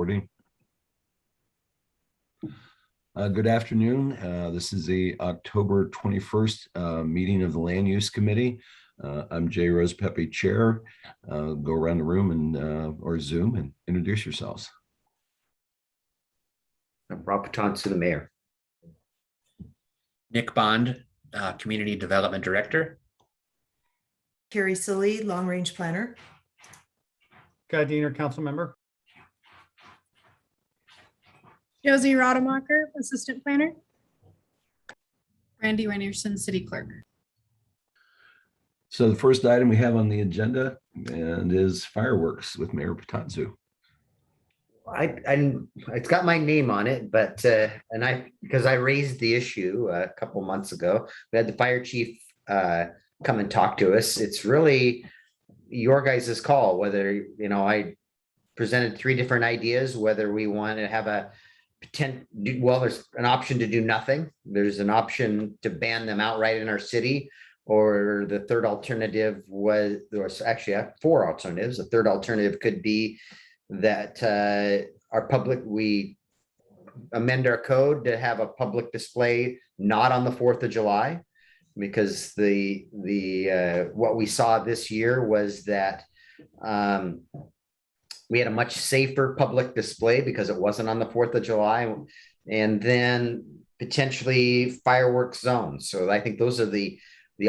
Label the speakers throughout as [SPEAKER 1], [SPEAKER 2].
[SPEAKER 1] Recording. Good afternoon. This is the October 21st meeting of the Land Use Committee. I'm Jay Rose Pepe, Chair. Go around the room and or Zoom and introduce yourselves.
[SPEAKER 2] Rob Patonsu, the mayor.
[SPEAKER 3] Nick Bond, Community Development Director.
[SPEAKER 4] Carrie Silly, Long Range Planner.
[SPEAKER 5] Guy Diener, Council Member.
[SPEAKER 6] Josie Rademacher, Assistant Planner. Randy Reinerson, City Clerk.
[SPEAKER 1] So the first item we have on the agenda and is fireworks with Mayor Patonsu.
[SPEAKER 2] It's got my name on it, but because I raised the issue a couple months ago, we had the fire chief come and talk to us. It's really your guys' call whether, I presented 3 different ideas, whether we want to have there's an option to do nothing. There's an option to ban them outright in our city, or the third alternative was, there was actually 4 alternatives. The third alternative could be that we amend our code to have a public display not on the 4th of July, because what we saw this year was that we had a much safer public display because it wasn't on the 4th of July, and then potentially fireworks zones. So I think those are the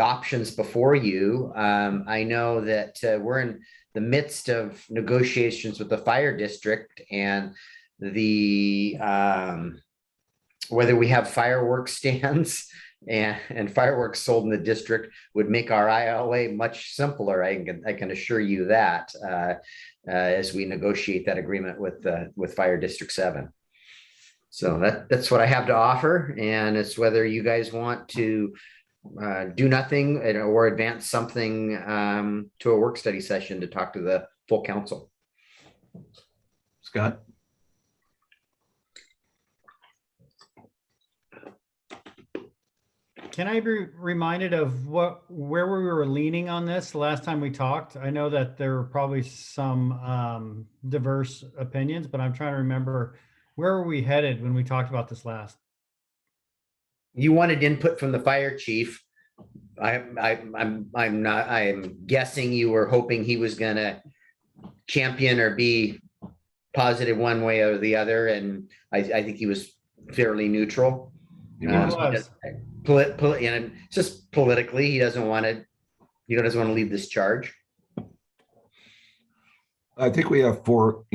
[SPEAKER 2] options before you. I know that we're in the midst of negotiations with the fire district, and whether we have fireworks stands and fireworks sold in the district would make our ILA much simpler. I can assure you that as we negotiate that agreement with Fire District 7. So that's what I have to offer, and it's whether you guys want to do nothing or advance something to a work study session to talk to the full council.
[SPEAKER 1] Scott?
[SPEAKER 5] Can I be reminded of where we were leaning on this last time we talked? I know that there were probably some diverse opinions, but I'm trying to remember, where were we headed when we talked about this last?
[SPEAKER 2] You wanted input from the fire chief. I'm guessing you were hoping he was going to champion or be positive one way or the other, and I think he was fairly neutral. Just politically, he doesn't want to lead this charge.
[SPEAKER 1] I think we have 4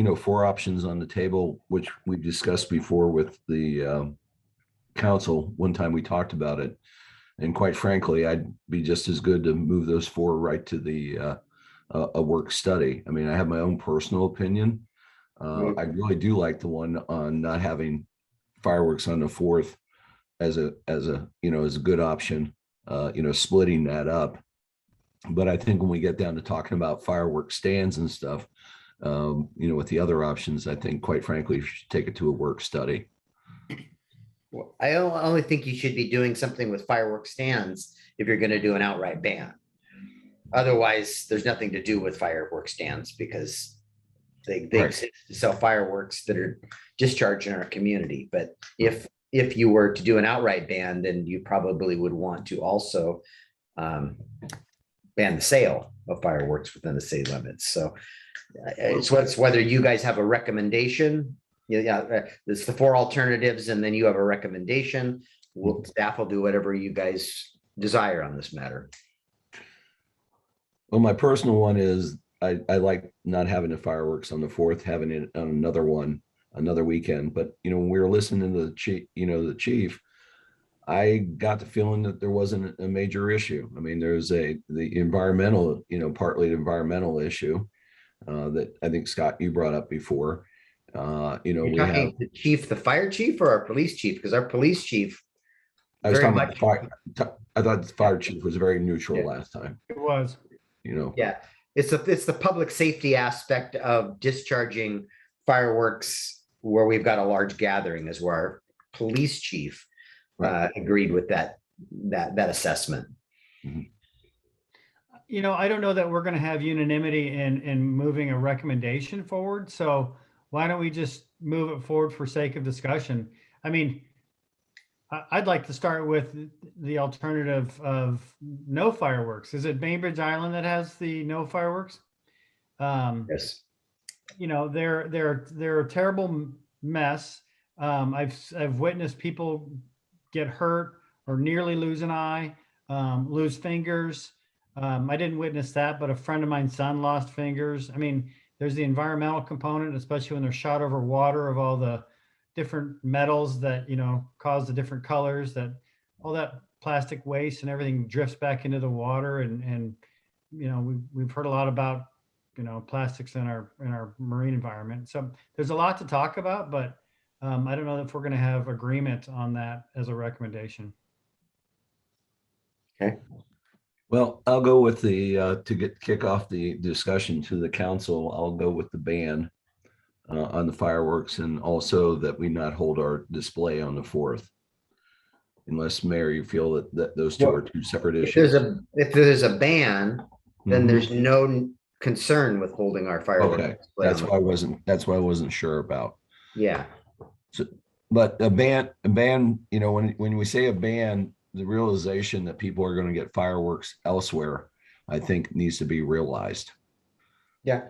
[SPEAKER 1] options on the table, which we've discussed before with the council. One time we talked about it, and quite frankly, I'd be just as good to move those 4 right to the a work study. I mean, I have my own personal opinion. I really do like the one on not having fireworks on the 4th as a good option, splitting that up. But I think when we get down to talking about fireworks stands and stuff, with the other options, I think, quite frankly, you should take it to a work study.
[SPEAKER 2] Well, I only think you should be doing something with fireworks stands if you're going to do an outright ban. Otherwise, there's nothing to do with fireworks stands, because they exist to sell fireworks that are discharged in our community. But if you were to do an outright ban, then you probably would want to also ban the sale of fireworks within the city limits. So it's whether you guys have a recommendation. It's the 4 alternatives, and then you have a recommendation. Staff will do whatever you guys desire on this matter.
[SPEAKER 1] Well, my personal one is I like not having the fireworks on the 4th, having it on another weekend. But when we were listening to the chief, I got the feeling that there wasn't a major issue. I mean, there's the environmental, partly the environmental issue that I think, Scott, you brought up before.
[SPEAKER 2] You're talking the chief, the fire chief, or our police chief? Because our police chief,
[SPEAKER 1] I was talking about the fire. I thought the fire chief was very neutral last time.
[SPEAKER 5] It was.
[SPEAKER 2] Yeah, it's the public safety aspect of discharging fireworks where we've got a large gathering, is where our police chief agreed with that assessment.
[SPEAKER 1] Mm-hmm.
[SPEAKER 5] I don't know that we're going to have unanimity in moving a recommendation forward. So why don't we just move it forward for sake of discussion? I mean, I'd like to start with the alternative of no fireworks. Is it Bainbridge Island that has the no fireworks?
[SPEAKER 2] Yes.
[SPEAKER 5] You know, they're a terrible mess. I've witnessed people get hurt or nearly lose an eye, lose fingers. I didn't witness that, but a friend of mine's son lost fingers. I mean, there's the environmental component, especially when they're shot over water, of all the different metals that, you know, cause the different colors, that all that plastic waste and everything drifts back into the water. And you know, we've heard a lot about, you know, plastics in our marine environment. So there's a lot to talk about, but I don't know if we're going to have agreement on that as a recommendation.
[SPEAKER 2] Okay.
[SPEAKER 1] Well, I'll go with the, to kick off the discussion to the council, I'll go with the ban on the fireworks, and also that we not hold our display on the 4th. Unless, Mayor, you feel that those two are two separate
[SPEAKER 2] If
[SPEAKER 1] issues.
[SPEAKER 2] there's a ban, then
[SPEAKER 1] Mhm.
[SPEAKER 2] there's no concern with holding our fireworks.
[SPEAKER 1] Okay,
[SPEAKER 2] display
[SPEAKER 1] that's
[SPEAKER 2] on
[SPEAKER 1] why I wasn't sure about.
[SPEAKER 2] Yeah.
[SPEAKER 1] So, but a ban, you know, when we say a ban, the realization that people are going to get fireworks elsewhere, I think needs to be realized.
[SPEAKER 2] Yeah.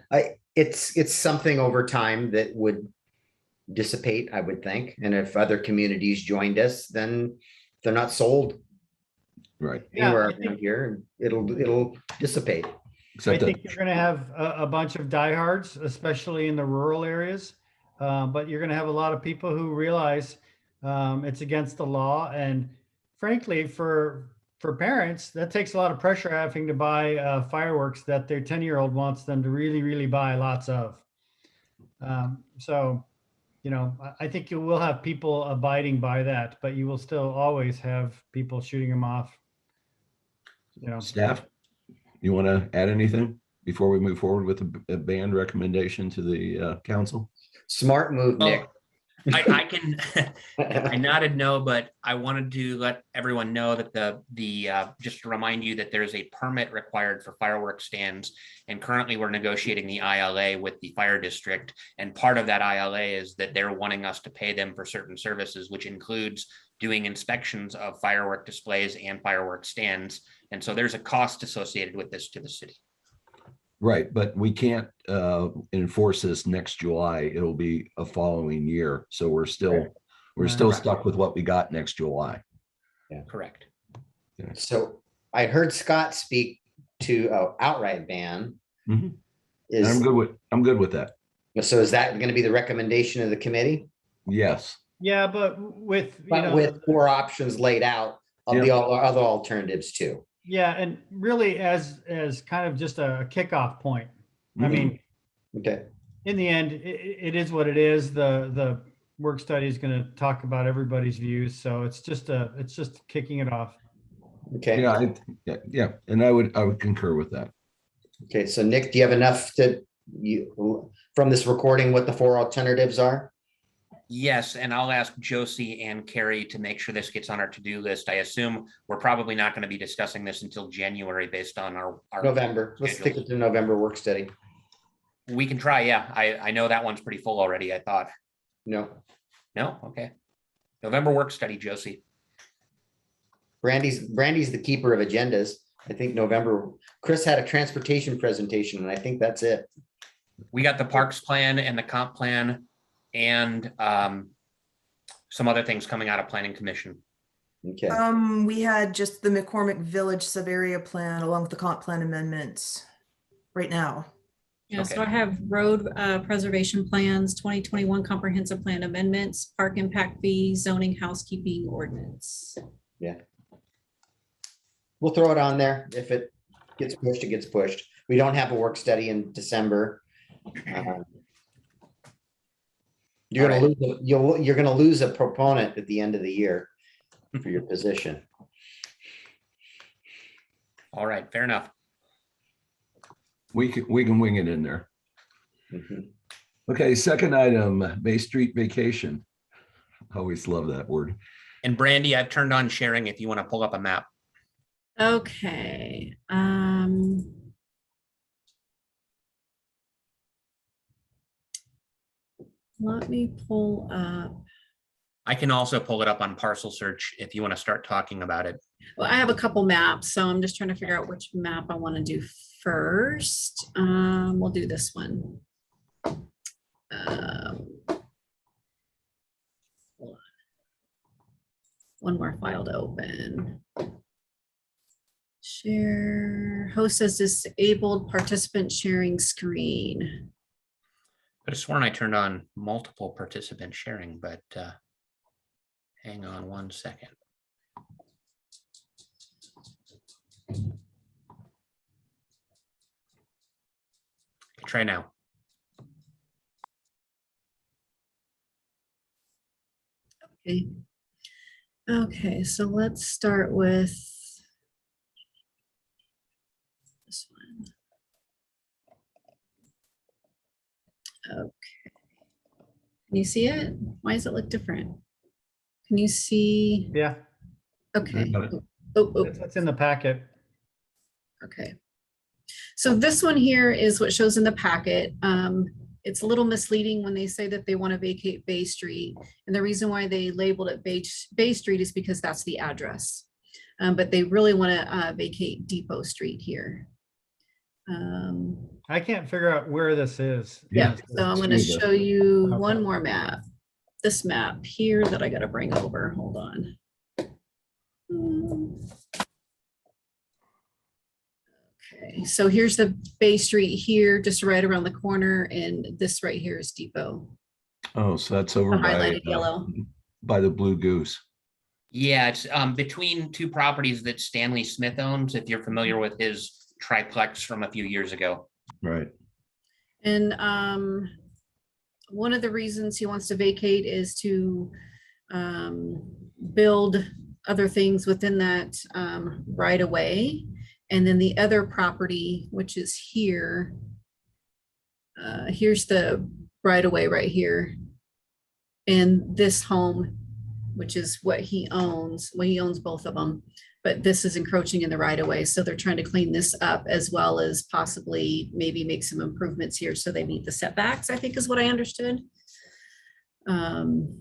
[SPEAKER 2] It's something over time that would dissipate, I would think. And if other communities joined us, then they're not sold
[SPEAKER 1] Right.
[SPEAKER 5] Yeah,
[SPEAKER 2] anywhere
[SPEAKER 5] I think-
[SPEAKER 2] around here. It'll dissipate.
[SPEAKER 5] I
[SPEAKER 1] Except
[SPEAKER 5] think
[SPEAKER 1] that,
[SPEAKER 5] you're going to have a bunch of diehards, especially in the rural areas. But you're going to have a lot of people who realize it's against the law. And frankly, for parents, that takes a lot of pressure having to buy fireworks that their 10-year-old wants them to really, really buy lots of. So, you know, I think you will have people abiding by that, but you will still always have people shooting them off. You know,
[SPEAKER 1] staff, you want to add anything before we move forward with a ban recommendation to the council?
[SPEAKER 2] Smart move, Nick.
[SPEAKER 3] I can, I nodded no, but I wanted to let everyone know that just to remind you that there's a permit required for fireworks stands. And currently we're negotiating the ILA with the fire district. And part of that ILA is that they're wanting us to pay them for certain services, which includes doing inspections of firework displays and firework stands. And so there's a cost associated with this to the city.
[SPEAKER 1] Right, but we can't enforce this next July. It'll be a following year. So we're still
[SPEAKER 5] Right.
[SPEAKER 1] stuck with what we got next July.
[SPEAKER 3] Correct.
[SPEAKER 2] So I heard Scott speak to outright ban.
[SPEAKER 1] Mhm. And I'm good with that.
[SPEAKER 2] So is that going to be the recommendation of the committee?
[SPEAKER 1] Yes.
[SPEAKER 5] yeah, but with, you
[SPEAKER 2] But
[SPEAKER 5] know,
[SPEAKER 2] with 4 options laid out of
[SPEAKER 1] Yeah.
[SPEAKER 2] the other alternatives too.
[SPEAKER 5] yeah, and really as kind of just a kickoff point. I
[SPEAKER 1] Mhm.
[SPEAKER 5] mean,
[SPEAKER 2] Okay.
[SPEAKER 5] in the end, it is what it is. The work study is going to talk about everybody's views, so it's just kicking it off.
[SPEAKER 2] Okay.
[SPEAKER 1] Yeah, and I would concur with that.
[SPEAKER 2] Okay. So Nick, do you have enough from this recording what the 4 alternatives are?
[SPEAKER 3] Yes, and I'll ask Josie and Carrie to make sure this gets on our to-do list. I assume we're probably not going to be discussing this until January based on our
[SPEAKER 2] November. Let's stick it to November work study.
[SPEAKER 3] We can try, yeah. I know that one's pretty full already, I thought.
[SPEAKER 2] No.
[SPEAKER 3] No? Okay. November work study, Josie.
[SPEAKER 2] Brandy's the keeper of agendas. I think November, Chris had a transportation presentation and I think that's it.
[SPEAKER 3] We got the parks plan and the comp plan and some other things coming out of planning commission.
[SPEAKER 2] Okay.
[SPEAKER 4] We had just the McCormick Village sub-area plan along with the comp plan amendments right now.
[SPEAKER 6] Yeah, so
[SPEAKER 3] Okay.
[SPEAKER 6] I have road preservation plans, 2021 comprehensive plan amendments, park impact fee, zoning housekeeping ordinance.
[SPEAKER 2] Yeah. We'll throw it on there. If it gets pushed, it gets pushed. We don't have a work study in December. You're gonna lose a proponent at the end of the year for your position.
[SPEAKER 3] All right, fair enough.
[SPEAKER 1] We can wing it in there.
[SPEAKER 2] Mhm.
[SPEAKER 1] Okay, second item, Bay Street vacation. Always love that word.
[SPEAKER 3] And Brandy, I've turned on sharing if you want to pull up a map.
[SPEAKER 6] Okay. Let me pull up.
[SPEAKER 3] I can also pull it up on parcel search if you want to start talking about it.
[SPEAKER 6] Well, I have a couple maps, so I'm just trying to figure out which map I want to do first. We'll do this one. Hold on. One more file to open. Share, host has disabled participant sharing screen.
[SPEAKER 3] I could have sworn I turned on multiple participant sharing, but hang on one second. Try now.
[SPEAKER 6] Okay. Okay, so let's start with this one. Okay. Can you see it? Why does it look different? Can you see?
[SPEAKER 5] Yeah,
[SPEAKER 6] Okay.
[SPEAKER 1] got it.
[SPEAKER 6] Oh,
[SPEAKER 5] it's in the packet.
[SPEAKER 6] okay. So this one here is what shows in the packet. It's a little misleading when they say that they want to vacate Bay Street. And the reason why they labeled it Bay Street is because that's the address. But they really want to vacate Depot Street here.
[SPEAKER 5] I can't figure out where this is.
[SPEAKER 6] Yeah, so I'm going to
[SPEAKER 1] see this.
[SPEAKER 6] show you
[SPEAKER 5] Okay.
[SPEAKER 6] one more map. This map here that I got to bring over. Hold on. Okay, so here's the Bay Street here, just right around the corner, and this right here is Depot.
[SPEAKER 1] Oh, so that's over
[SPEAKER 6] The highlighted
[SPEAKER 1] by,
[SPEAKER 6] yellow.
[SPEAKER 1] by the Blue Goose.
[SPEAKER 3] Yeah, it's between two properties that Stanley Smith owns, if you're familiar with his triplex from a few years ago.
[SPEAKER 1] Right.
[SPEAKER 6] And one of the reasons he wants to vacate is to build other things within that right away. And then the other property, which is here, here's the right away right here. And this home, which is what he owns, well, he owns both of them, but this is encroaching in the right of way. So they're trying to clean this up as well as possibly maybe make some improvements here so they meet the setbacks, I think is what I understood.
[SPEAKER 3] And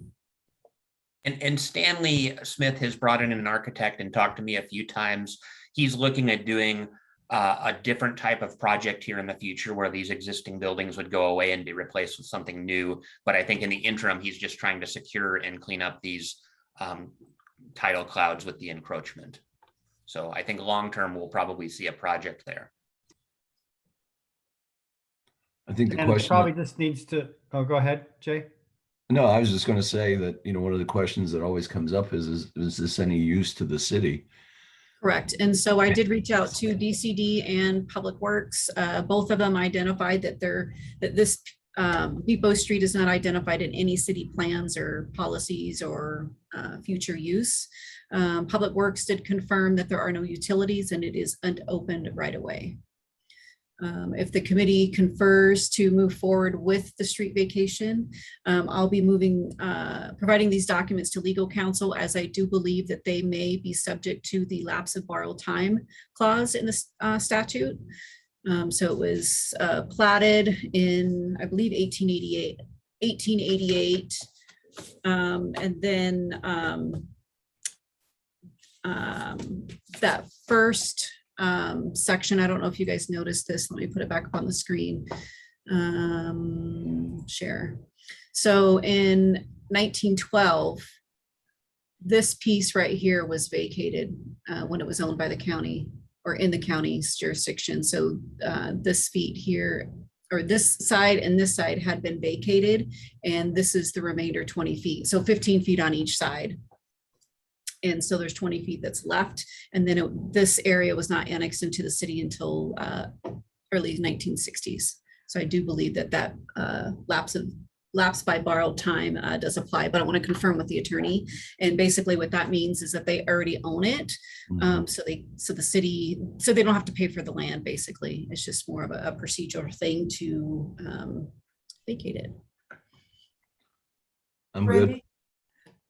[SPEAKER 3] Stanley Smith has brought in an architect and talked to me a few times. He's looking at doing a different type of project here in the future where these existing buildings would go away and be replaced with something new. But I think in the interim, he's just trying to secure and clean up these tidal clouds with the encroachment. So I think long-term, we'll probably see a project there.
[SPEAKER 1] I think the
[SPEAKER 5] And it
[SPEAKER 1] question.
[SPEAKER 5] probably just needs to, oh, go ahead, Jay.
[SPEAKER 1] No, I was just going to say that, you know, one of the questions that always comes up is this any use to the city?
[SPEAKER 6] Correct. And so I did reach out to DCD and Public Works. Both of them identified that this Depot Street is not identified in any city plans or policies or future use. Public Works did confirm that there are no utilities and it is unopened right away. If the committee confers to move forward with the street vacation, I'll be providing these documents to legal counsel, as I do believe that they may be subject to the lapse of borrowed time clause in the statute. So it was platted in, I believe, 1888. And then that first section, I don't know if you guys noticed this. Let me put it back up on the screen. Share. So in 1912, this piece right here was vacated when it was owned by the county or in the county's jurisdiction. So this feet here, or this side and this side had been vacated, and this is the remainder 20 feet. So 15 feet on each side. And so there's 20 feet that's left. And then this area was not annexed into the city until early 1960s. So I do believe that lapse by borrowed time does apply, but I want to confirm with the attorney. And basically what that means is that they already own it. So they don't have to pay for the land, basically. It's just more of a procedural thing to vacate it.
[SPEAKER 1] I'm good.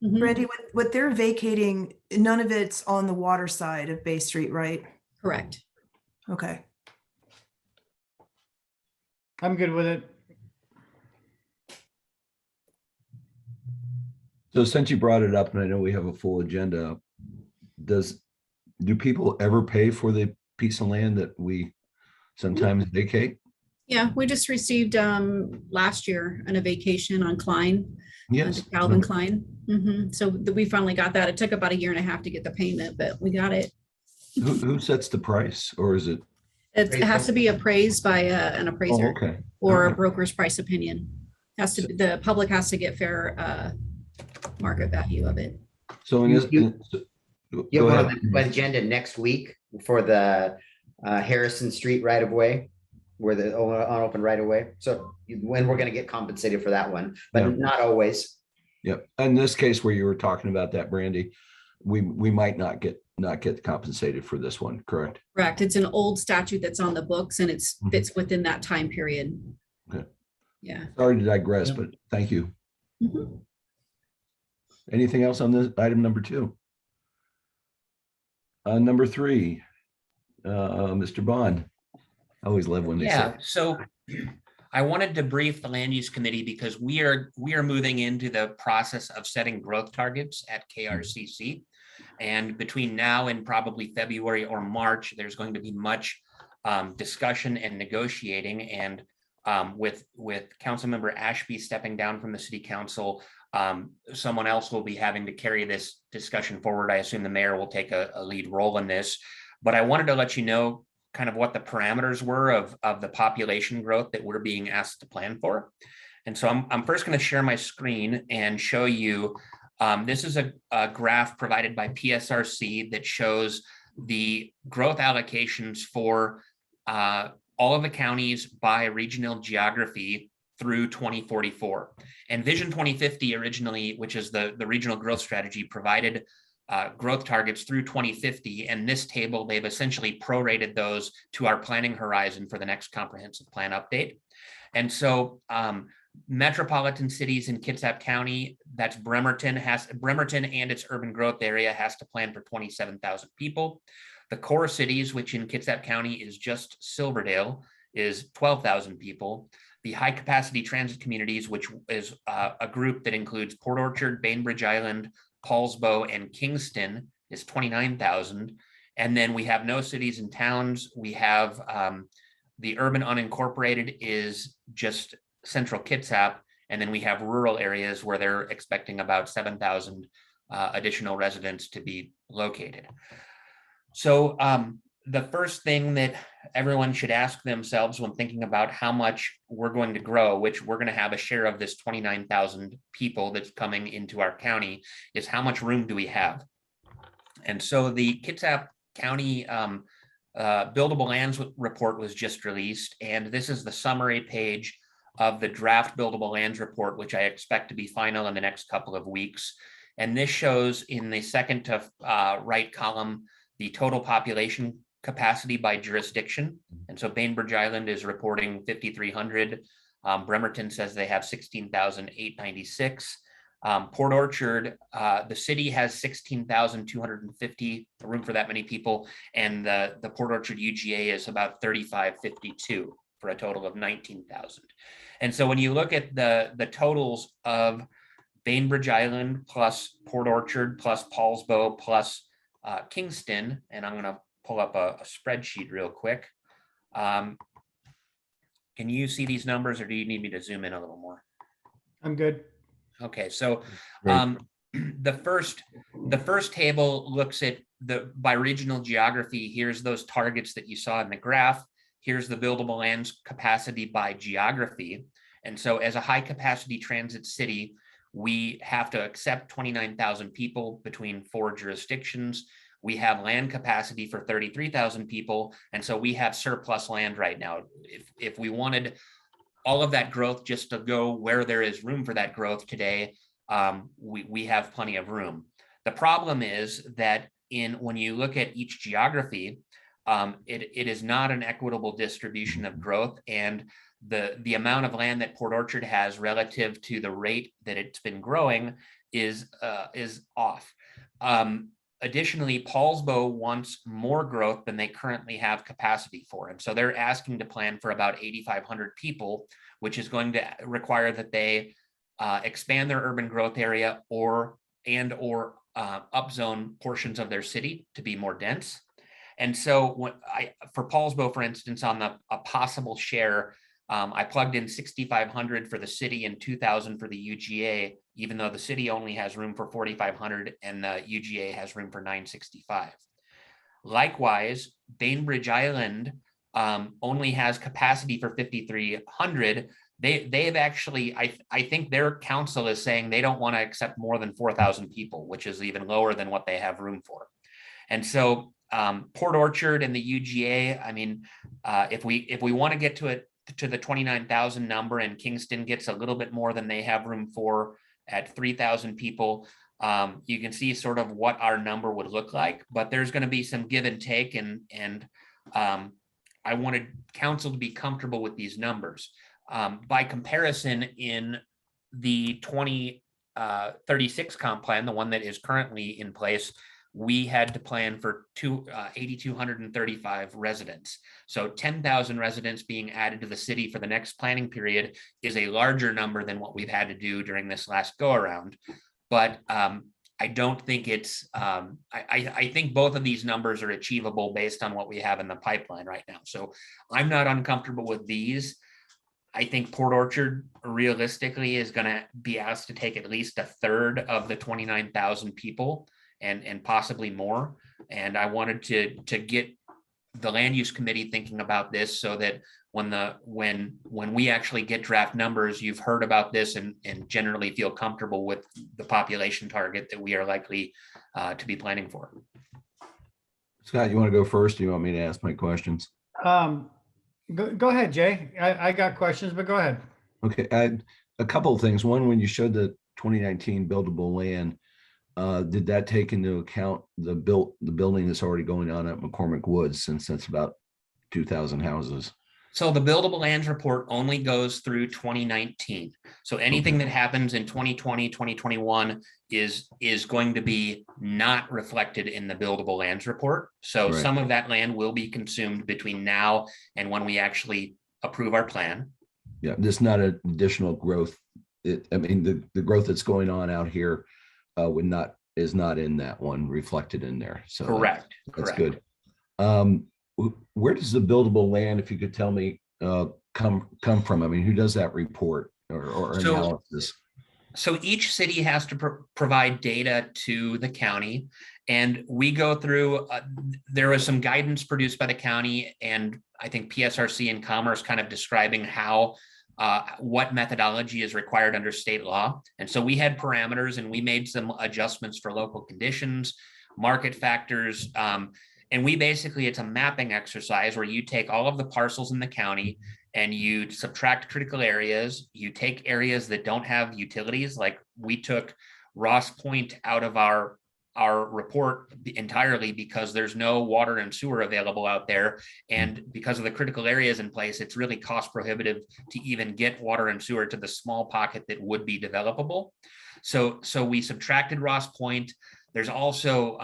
[SPEAKER 6] Mhm.
[SPEAKER 4] Randy, what they're vacating, none of it's on the water side of Bay Street, right?
[SPEAKER 6] Correct.
[SPEAKER 4] Okay.
[SPEAKER 5] I'm good with it.
[SPEAKER 1] So since you brought it up, and I know we have a full agenda, do people ever pay for the piece of land that we sometimes vacate?
[SPEAKER 6] Yeah, we just received last year on a vacation on Klein,
[SPEAKER 1] Yes.
[SPEAKER 6] to Calvin Klein. So we finally got that. It took about 1.5 years to get the payment, but we got it.
[SPEAKER 1] Who sets the price, or is it?
[SPEAKER 6] It has to be appraised by an
[SPEAKER 1] Oh,
[SPEAKER 6] appraiser
[SPEAKER 1] okay.
[SPEAKER 6] or a
[SPEAKER 1] Okay.
[SPEAKER 6] broker's price opinion. The public has to get fair market value of it.
[SPEAKER 1] So in
[SPEAKER 2] You-
[SPEAKER 1] this,
[SPEAKER 2] you-
[SPEAKER 1] go
[SPEAKER 2] You have one
[SPEAKER 1] ahead.
[SPEAKER 2] on the agenda next week for the Harrison Street right of way, where the unopened right of way. So when we're gonna get compensated for that one, but
[SPEAKER 1] Yeah.
[SPEAKER 2] not always.
[SPEAKER 1] Yep. In this case where you were talking about that, Brandy, we might not get compensated for this one, correct?
[SPEAKER 6] Correct. It's an old statute that's on the books and it's
[SPEAKER 1] Mhm.
[SPEAKER 6] fits within that time period.
[SPEAKER 1] Okay.
[SPEAKER 6] Yeah.
[SPEAKER 1] Sorry to digress,
[SPEAKER 5] Yep.
[SPEAKER 1] but thank you.
[SPEAKER 6] Mhm.
[SPEAKER 1] Anything else on this item number 2? Number 3, Mr. Bond. I always love when they say.
[SPEAKER 3] Yeah, so I wanted to brief the land use committee because we are moving into the process of setting growth targets at KRCC. And between now and probably February or March, there's going to be much discussion and negotiating. And with Councilmember Ashby stepping down from the city council, someone else will be having to carry this discussion forward. I assume the mayor will take a lead role in this. But I wanted to let you know kind of what the parameters were of the population growth that we're being asked to plan for. And so I'm first going to share my screen and show you, this is a graph provided by PSRC that shows the growth allocations for all of the counties by regional geography through 2044. And Vision 2050 originally, which is the regional growth strategy, provided growth targets through 2050. And this table, they've essentially prorated those to our planning horizon for the next comprehensive plan update. And so metropolitan cities in Kitsap County, that's Bremerton and its urban growth area has to plan for 27,000 people. The core cities, which in Kitsap County is just Silverdale, is 12,000 people. The high capacity transit communities, which is a group that includes Port Orchard, Bainbridge Island, Paulsbo, and Kingston, is 29,000. And then we have no cities and towns. We have the urban unincorporated is just central Kitsap. And then we have rural areas where they're expecting about 7,000 additional residents to be located. So the first thing that everyone should ask themselves when thinking about how much we're going to grow, which we're going to have a share of this 29,000 people that's coming into our county, is how much room do we have? And so the Kitsap County Buildable Lands report was just released, and this is the summary page of the draft Buildable Lands report, which I expect to be final in the next couple of weeks. And this shows in the second to right column the total population capacity by jurisdiction. And so Bainbridge Island is reporting 5,300. Bremerton says they have 16,896. Port Orchard, the city has 16,250 room for that many people. And the Port Orchard UGA is about 3,552 for a total of 19,000. And so when you look at the totals of Bainbridge Island plus Port Orchard plus Paulsbo plus Kingston, and I'm going to pull up a spreadsheet real quick. Can you see these numbers, or do you need me to zoom in a little more?
[SPEAKER 5] I'm good.
[SPEAKER 3] Okay, so the first table looks at by regional geography. Here's those targets that you saw in the graph. Here's the buildable lands capacity by geography. And so as a high capacity transit city, we have to accept 29,000 people between 4 jurisdictions. We have land capacity for 33,000 people. And so we have surplus land right now. If we wanted all of that growth just to go where there is room for that growth today, we have plenty of room. The problem is that when you look at each geography, it is not an equitable distribution of growth, and the amount of land that Port Orchard has relative to the rate that it's been growing is off. Additionally, Paulsbo wants more growth than they currently have capacity for. And so they're asking to plan for about 8,500 people, which is going to require that they expand their urban growth area or upzone portions of their city to be more dense. And so for Paulsbo, for instance, on a possible share, I plugged in 6,500 for the city and 2,000 for the UGA, even though the city only has room for 4,500 and the UGA has room for 965. Likewise, Bainbridge Island only has capacity for 5,300. They've actually, I think their council is saying they don't want to accept more than 4,000 people, which is even lower than what they have room for. And so Port Orchard and the UGA, I mean, if we want to get to the 29,000 number, and Kingston gets a little bit more than they have room for at 3,000 people, you can see sort of what our number would look like, but there's going to be some give and take, and I wanted council to be comfortable with these numbers. By comparison, in the 2036 comp plan, the one that is currently in place, we had to plan for 8,235 residents. So 10,000 residents being added to the city for the next planning period is a larger number than what we've had to do during this last go around. But I don't think it's, I think both of these numbers are achievable based on what we have in the pipeline right now. So I'm not uncomfortable with these. I think Port Orchard realistically is going to be asked to take at least a third of the 29,000 people and possibly more. And I wanted to get the land use committee thinking about this so that when we actually get draft numbers, you've heard about this and generally feel comfortable with the population target that we are likely to be planning for.
[SPEAKER 1] Scott, you want to go first? Do you want me to ask my questions?
[SPEAKER 5] Go ahead, Jay. I got questions, but go ahead.
[SPEAKER 1] Okay, a couple of things. One, when you showed the 2019 buildable land, did that take into account the building that's already going on at McCormick Woods, since that's about 2,000 houses?
[SPEAKER 3] So the buildable lands report only goes through 2019. So anything that happens in 2020, 2021 is going to be not reflected in the buildable lands report. So
[SPEAKER 1] Right.
[SPEAKER 3] some of that land will be consumed between now and when we actually approve our plan.
[SPEAKER 1] Yeah, there's not an additional growth. I mean, the growth that's going on out here is not in that one reflected in there. So
[SPEAKER 3] Correct.
[SPEAKER 1] that's
[SPEAKER 3] Correct.
[SPEAKER 1] good. Where does the buildable land, if you could tell me, come from? I mean, who does that report or analysis?
[SPEAKER 3] So each city has to provide data to the county, and we go through, there was some guidance produced by the county, and I think PSRC and Commerce kind of describing how what methodology is required under state law. And so we had parameters and we made some adjustments for local conditions, market factors, and we basically, it's a mapping exercise where you take all of the parcels in the county and you subtract critical areas. You take areas that don't have utilities, like we took Ross Point out of our report entirely because there's no water and sewer available out there. And because of the critical areas in place, it's really cost prohibitive to even get water and sewer to the small pocket that would be developable. So we subtracted Ross Point. There's also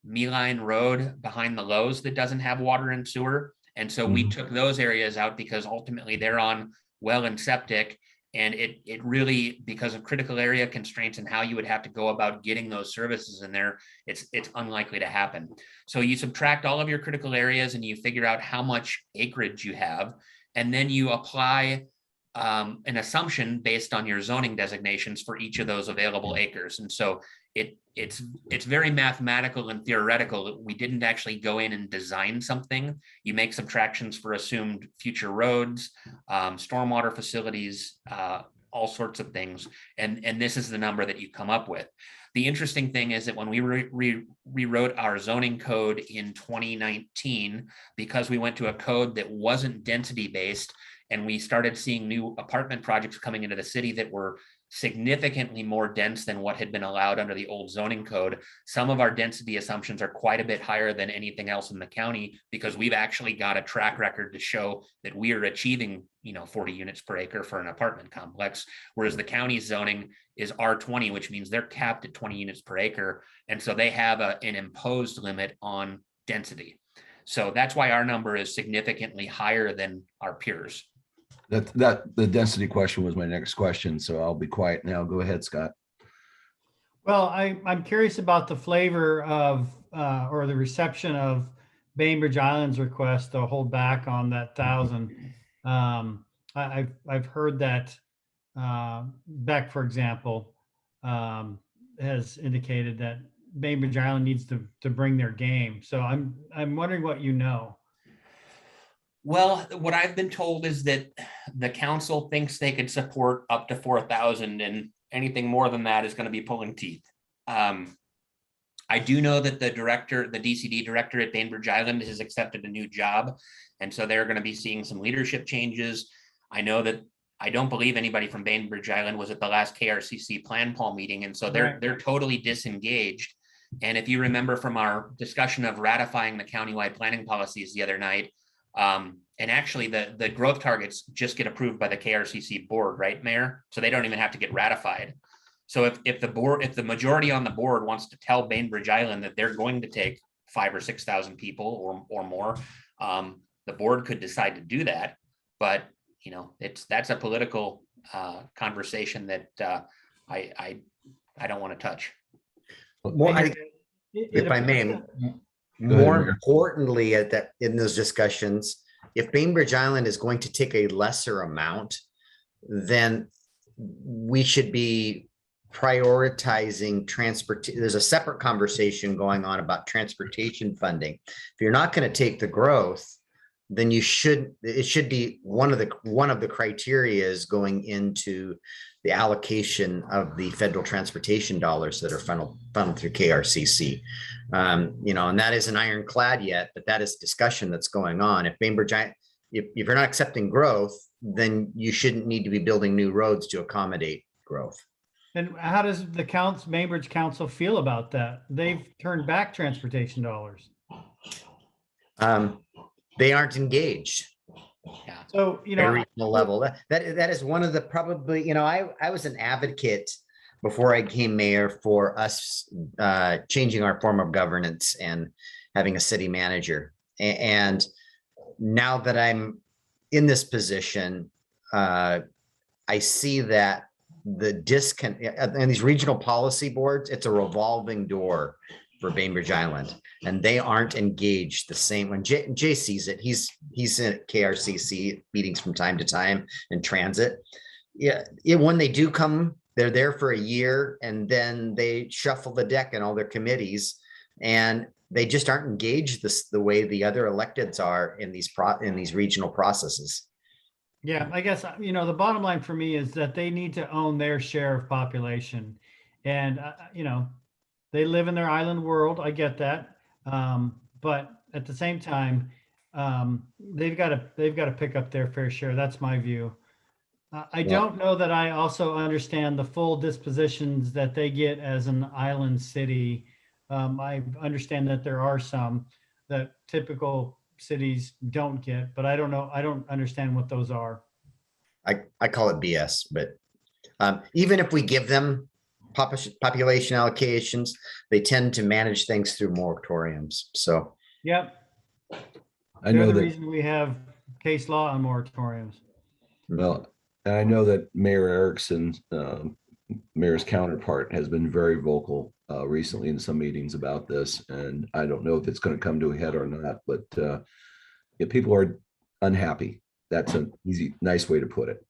[SPEAKER 3] Meeline Road behind the Lowe's that doesn't have water and sewer. And so we took those areas out because ultimately they're on well and septic. And it really, because of critical area constraints and how you would have to go about getting those services in there, it's unlikely to happen. So you subtract all of your critical areas and you figure out how much acreage you have. And then you apply an assumption based on your zoning designations for each of those available acres. And so it's very mathematical and theoretical. We didn't actually go in and design something. You make subtractions for assumed future roads, stormwater facilities, all sorts of things. And this is the number that you come up with. The interesting thing is that when we rewrote our zoning code in 2019, because we went to a code that wasn't density based, and we started seeing new apartment projects coming into the city that were significantly more dense than what had been allowed under the old zoning code. Some of our density assumptions are quite a bit higher than anything else in the county because we've actually got a track record to show that we are achieving, 40 units per acre for an apartment complex, whereas the county's zoning is R20, which means they're capped at 20 units per acre. And so they have an imposed limit on density. So that's why our number is significantly higher than our peers.
[SPEAKER 1] That the density question was my next question, so I'll be quiet now. Go ahead, Scott.
[SPEAKER 5] Well, I'm curious about the flavor of, or the reception of Bainbridge Island's request to hold back on that 1,000. I've heard that Beck, for example, has indicated that Bainbridge Island needs to bring their game. So I'm wondering what you know.
[SPEAKER 3] Well, what I've been told is that the council thinks they could support up to 4,000, and anything more than that is going to be pulling teeth. I do know that the DCD director at Bainbridge Island has accepted a new job. And so they're going to be seeing some leadership changes. I know that I don't believe anybody from Bainbridge Island was at the last KRCC plan Paul meeting. And so they're totally disengaged. And if you remember from our discussion of ratifying the countywide planning policies the other night, and actually the growth targets just get approved by the KRCC board, right, Mayor? So they don't even have to get ratified. So if the majority on the board wants to tell Bainbridge Island that they're going to take 5,000 or 6,000 people or more, the board could decide to do that. But that's a political conversation that I don't want to touch.
[SPEAKER 2] Well, if I may, more importantly, in those discussions, if Bainbridge Island is going to take a lesser amount, then we should be prioritizing transportation. There's a separate conversation going on about transportation funding. If you're not going to take the growth, then it should be one of the criteria is going into the allocation of the federal transportation dollars that are funneled through KRCC. And that isn't ironclad yet, but that is discussion that's going on. If Bainbridge, if you're not accepting growth, then you shouldn't need to be building new roads to accommodate growth.
[SPEAKER 5] And how does the Bainbridge Council feel about that? They've turned back transportation dollars.
[SPEAKER 2] They aren't engaged.
[SPEAKER 3] Yeah.
[SPEAKER 5] So,
[SPEAKER 2] At a regional level, that is one of the probably, I was an advocate before I became mayor for us changing our form of governance and having a city manager. And now that I'm in this position, I see that the disconnect and these regional policy boards, it's a revolving door for Bainbridge Island, and they aren't engaged the same. When Jay sees it, he's in KRCC meetings from time to time in transit. Yeah, when they do come, they're there for a year, and then they shuffle the deck in all their committees, and they just aren't engaged the way the other electeds are in these regional processes.
[SPEAKER 5] Yeah, I guess, the bottom line for me is that they need to own their share of population. And, they live in their island world. I get that. But at the same time, they've got to pick up their fair share. That's my view. I don't know that I also understand the full dispositions that they get as an island city. I understand that there are some that typical cities don't get, but I don't know. I don't understand what those are.
[SPEAKER 2] I call it BS, but even if we give them population allocations, they tend to manage things through moratoriums. So,
[SPEAKER 5] yep.
[SPEAKER 1] I know
[SPEAKER 5] the
[SPEAKER 1] that
[SPEAKER 5] reason we have case law on moratoriums.
[SPEAKER 1] Well, and I know that Mayor Erickson, Mayor's counterpart, has been very vocal recently in some meetings about this, and I don't know if it's going to come to a head or not. But if people are unhappy, that's an nice way to put it.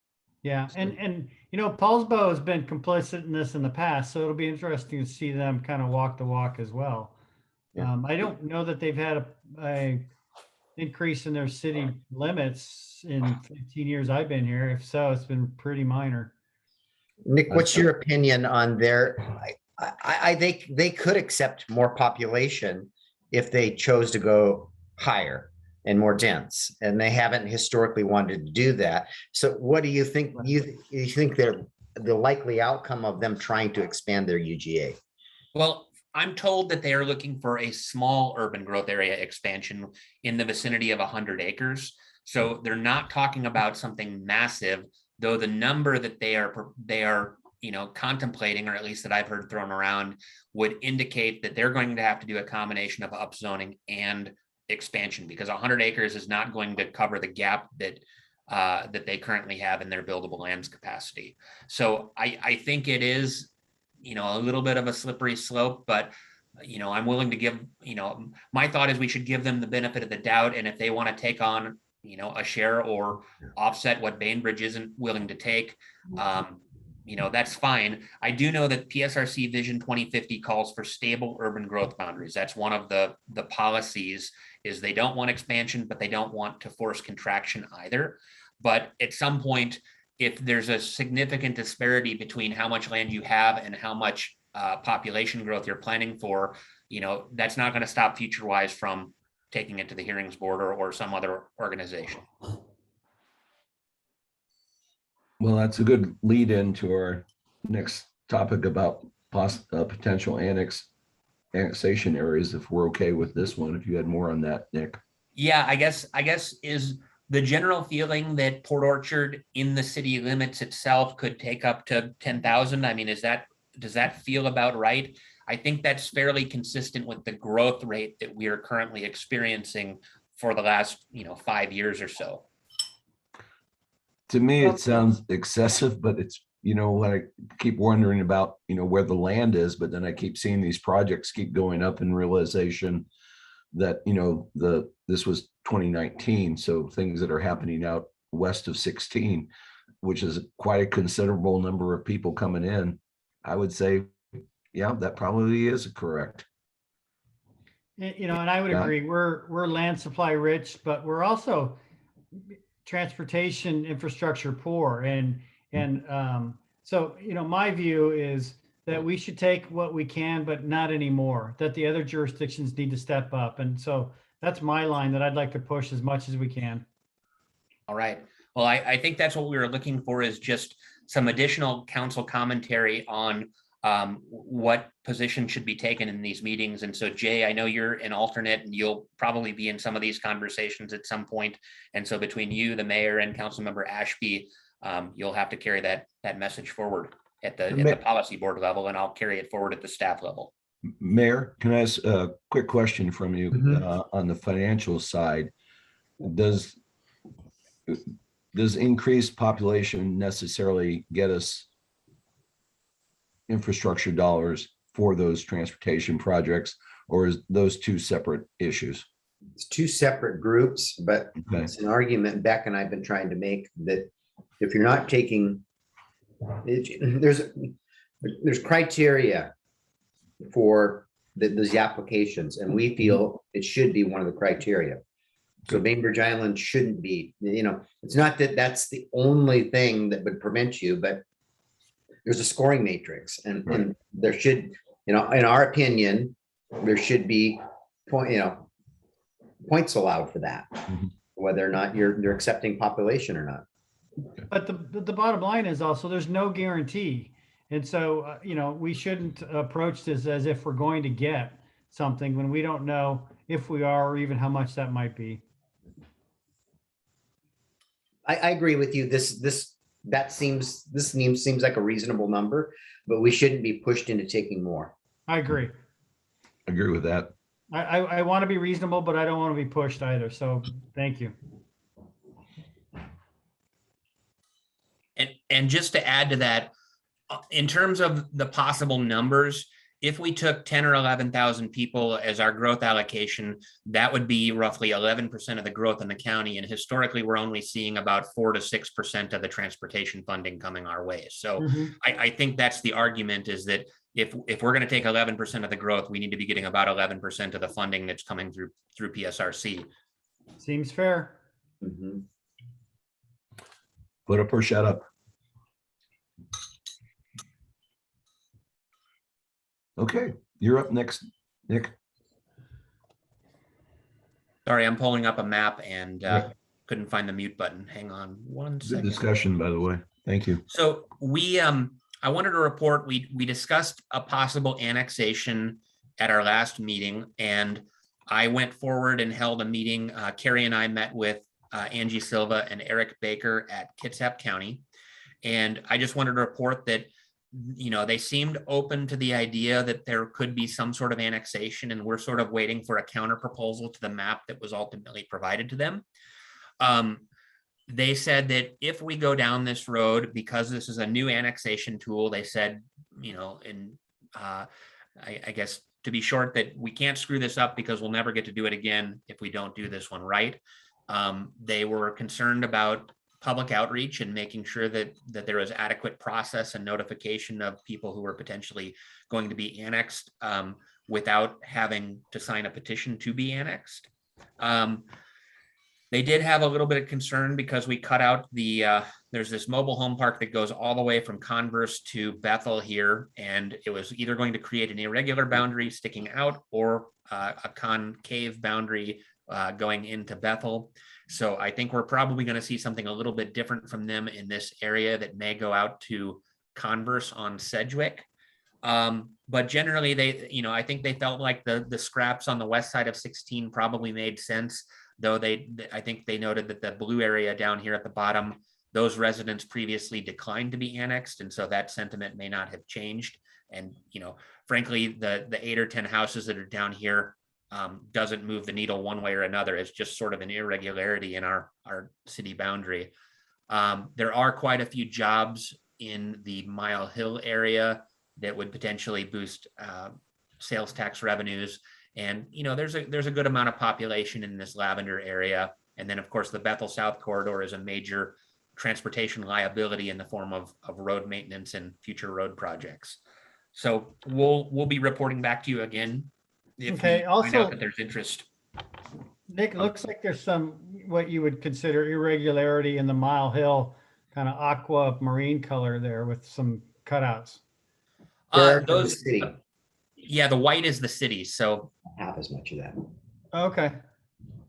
[SPEAKER 5] Yeah, and Paulsbo has been complicit in this in the past, so it'll be interesting to see them kind of walk the walk as well.
[SPEAKER 2] Yeah.
[SPEAKER 5] I don't know that they've had a increase in their city limits in 15 years I've been here. If so, it's been pretty minor.
[SPEAKER 2] Nick, what's your opinion on they could accept more population if they chose to go higher and more dense, and they haven't historically wanted to do that. So what do you think? You think they're the likely outcome of them trying to expand their UGA?
[SPEAKER 3] Well, I'm told that they are looking for a small urban growth area expansion in the vicinity of 100 acres. So they're not talking about something massive, though the number that they are contemplating, or at least that I've heard thrown around, would indicate that they're going to have to do a combination of upzoning and expansion, because 100 acres is not going to cover the gap that that they currently have in their buildable lands capacity. So I think it is, a little bit of a slippery slope, but I'm willing to give, my thought is we should give them the benefit of the doubt. And if they want to take on, a share or offset what Bainbridge isn't willing to take, that's fine. I do know that PSRC Vision 2050 calls for stable urban growth boundaries. That's one of the policies, is they don't want expansion, but they don't want to force contraction either. But at some point, if there's a significant disparity between how much land you have and how much population growth you're planning for, that's not going to stop FutureWise from taking it to the hearings board or some other organization.
[SPEAKER 1] Well, that's a good lead into our next topic about potential annexation areas, if we're okay with this one. If you had more on that, Nick.
[SPEAKER 3] Yeah, I guess is the general feeling that Port Orchard in the city limits itself could take up to 10,000. I mean, does that feel about right? I think that's fairly consistent with the growth rate that we are currently experiencing for the last, 5 years or so.
[SPEAKER 1] To me, it sounds excessive, but it's, what I keep wondering about, where the land is, but then I keep seeing these projects keep going up in realization that, this was 2019. So things that are happening out west of 16, which is quite a considerable number of people coming in. I would say, yeah, that probably is correct.
[SPEAKER 5] And I would
[SPEAKER 1] Yeah.
[SPEAKER 5] agree. We're land supply rich, but we're also transportation infrastructure poor. So, my view is that we should take what we can, but not anymore, that the other jurisdictions need to step up. And so that's my line that I'd like to push as much as we can.
[SPEAKER 3] All right. Well, I think that's what we were looking for, is just some additional council commentary on what position should be taken in these meetings. And so, Jay, I know you're an alternate and you'll probably be in some of these conversations at some point. And so between you, the mayor, and Councilmember Ashby, you'll have to carry that message forward at the policy board level, and I'll carry it forward at the staff level.
[SPEAKER 1] Mayor, can I ask a quick question from you?
[SPEAKER 2] Mhm.
[SPEAKER 1] On the financial side? Does increased population necessarily get us infrastructure dollars for those transportation projects, or is those two separate issues?
[SPEAKER 2] It's two separate groups, but
[SPEAKER 1] Okay.
[SPEAKER 2] it's an argument Beck and I've been trying to make, that if you're not taking, there's criteria for those applications, and we feel it should be one of the criteria. So Bainbridge Island shouldn't be, it's not that that's the only thing that would prevent you, but there's a scoring matrix, and there should, in our opinion, there should be points allowed for that, whether or not you're accepting population or not.
[SPEAKER 5] But the bottom line is also there's no guarantee. And so, we shouldn't approach this as if we're going to get something when we don't know if we are, or even how much that might be.
[SPEAKER 2] I agree with you. This seems like a reasonable number, but we shouldn't be pushed into taking more.
[SPEAKER 5] I agree.
[SPEAKER 1] Agree with that.
[SPEAKER 5] I want to be reasonable, but I don't want to be pushed either. So thank you.
[SPEAKER 3] And just to add to that, in terms of the possible numbers, if we took 10 or 11,000 people as our growth allocation, that would be roughly 11% of the growth in the county. And historically, we're only seeing about 4 to 6% of the transportation funding coming our way. So I think that's the argument, is that if we're going to take 11% of the growth, we need to be getting about 11% of the funding that's coming through PSRC.
[SPEAKER 5] Seems fair.
[SPEAKER 1] Put up or shut up. Okay, you're up next, Nick.
[SPEAKER 3] Sorry, I'm pulling up a map and couldn't find the mute button. Hang on one second.
[SPEAKER 1] Good discussion, by the way. Thank you.
[SPEAKER 3] So I wanted to report, we discussed a possible annexation at our last meeting, and I went forward and held a meeting. Carrie and I met with Angie Silva and Eric Baker at Kitsap County. And I just wanted to report that, they seemed open to the idea that there could be some sort of annexation, and we're sort of waiting for a counter proposal to the map that was ultimately provided to them. they said that if we go down this road, because this is a new annexation tool, they said, I guess to be short, that we can't screw this up because we'll never get to do it again if we don't do this one right. They were concerned about public outreach and making sure that there was adequate process and notification of people who were potentially going to be annexed without having to sign a petition to be annexed. They did have a little bit of concern because we cut out there's this mobile home park that goes all the way from Converse to Bethel here, and it was either going to create an irregular boundary sticking out or a concave boundary going into Bethel. So I think we're probably going to see something a little bit different from them in this area that may go out to Converse on Sedgwick. But generally I think they felt like the scraps on the west side of 16 probably made sense, though I think they noted that the blue area down here at the bottom, those residents previously declined to be annexed. And so that sentiment may not have changed. And, frankly, the 8 or 10 houses that are down here doesn't move the needle one way or another. It's just sort of an irregularity in our city boundary. There are quite a few jobs in the Mile Hill area that would potentially boost sales tax revenues. And, there's a good amount of population in this Lavender area. And then, of course, the Bethel South Corridor is a major transportation liability in the form of road maintenance and future road projects. So we'll be reporting back to you again if we find out that there's interest.
[SPEAKER 5] Nick, it looks like there's some what you would consider irregularity in the Mile Hill kind of aquamarine color there with some cutouts.
[SPEAKER 3] Those,
[SPEAKER 2] city.
[SPEAKER 3] Yeah, the white is the city. So
[SPEAKER 2] Half as much of that.
[SPEAKER 5] Okay.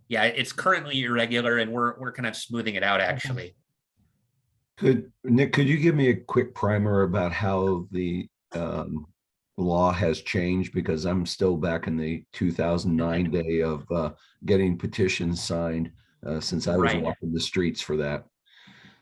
[SPEAKER 3] Yeah, it's currently irregular, and we're kind of smoothing it out actually.
[SPEAKER 1] Nick, could you give me a quick primer about how the law has changed? Because I'm still back in the 2009 day of getting petitions signed since I was walking the streets for that.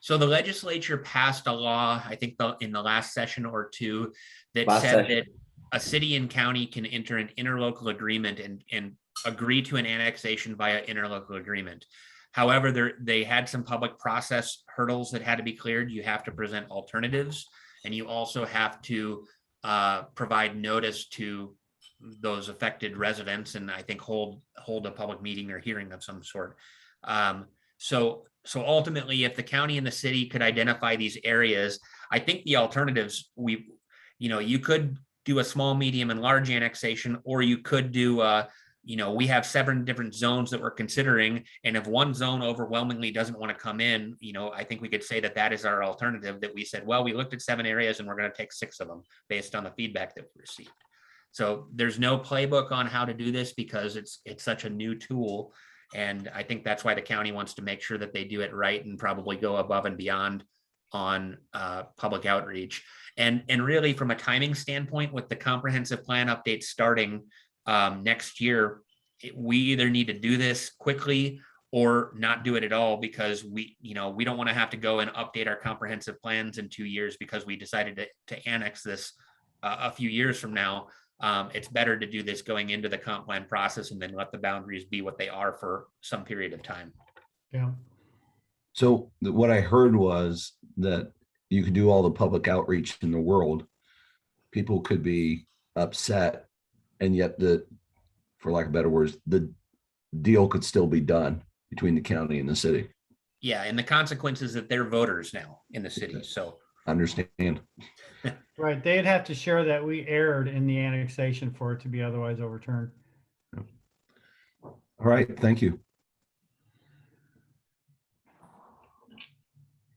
[SPEAKER 3] So the legislature passed a law, I think in the last session or two, that that a city and county can enter an interlocal agreement and agree to an annexation via interlocal agreement. However, they had some public process hurdles that had to be cleared. You have to present alternatives, and you also have to provide notice to those affected residents, and I think hold a public meeting or hearing of some sort. So ultimately, if the county and the city could identify these areas, I think the alternatives, you could do a small, medium, and large annexation, or you could do we have 7 different zones that we're considering. And if one zone overwhelmingly doesn't want to come in, I think we could say that is our alternative, that we said, well, we looked at 7 areas and we're going to take 6 of them based on the feedback that we received. So there's no playbook on how to do this because it's such a new tool. And I think that's why the county wants to make sure that they do it right and probably go above and beyond on public outreach. And really, from a timing standpoint, with the comprehensive plan update starting next year, we either need to do this quickly or not do it at all, because we don't want to have to go and update our comprehensive plans in 2 years because we decided to annex this a few years from now. It's better to do this going into the comp plan process and then let the boundaries be what they are for some period of time.
[SPEAKER 5] Yeah.
[SPEAKER 1] So what I heard was that you could do all the public outreach in the world. People could be upset, and yet for lack of better words, the deal could still be done between the county and the city.
[SPEAKER 3] Yeah, and the consequence is that they're voters now in the city.
[SPEAKER 1] Okay.
[SPEAKER 3] So
[SPEAKER 1] Understand.
[SPEAKER 5] Right. They'd have to show that we erred in the annexation for it to be otherwise overturned.
[SPEAKER 1] All right. Thank you.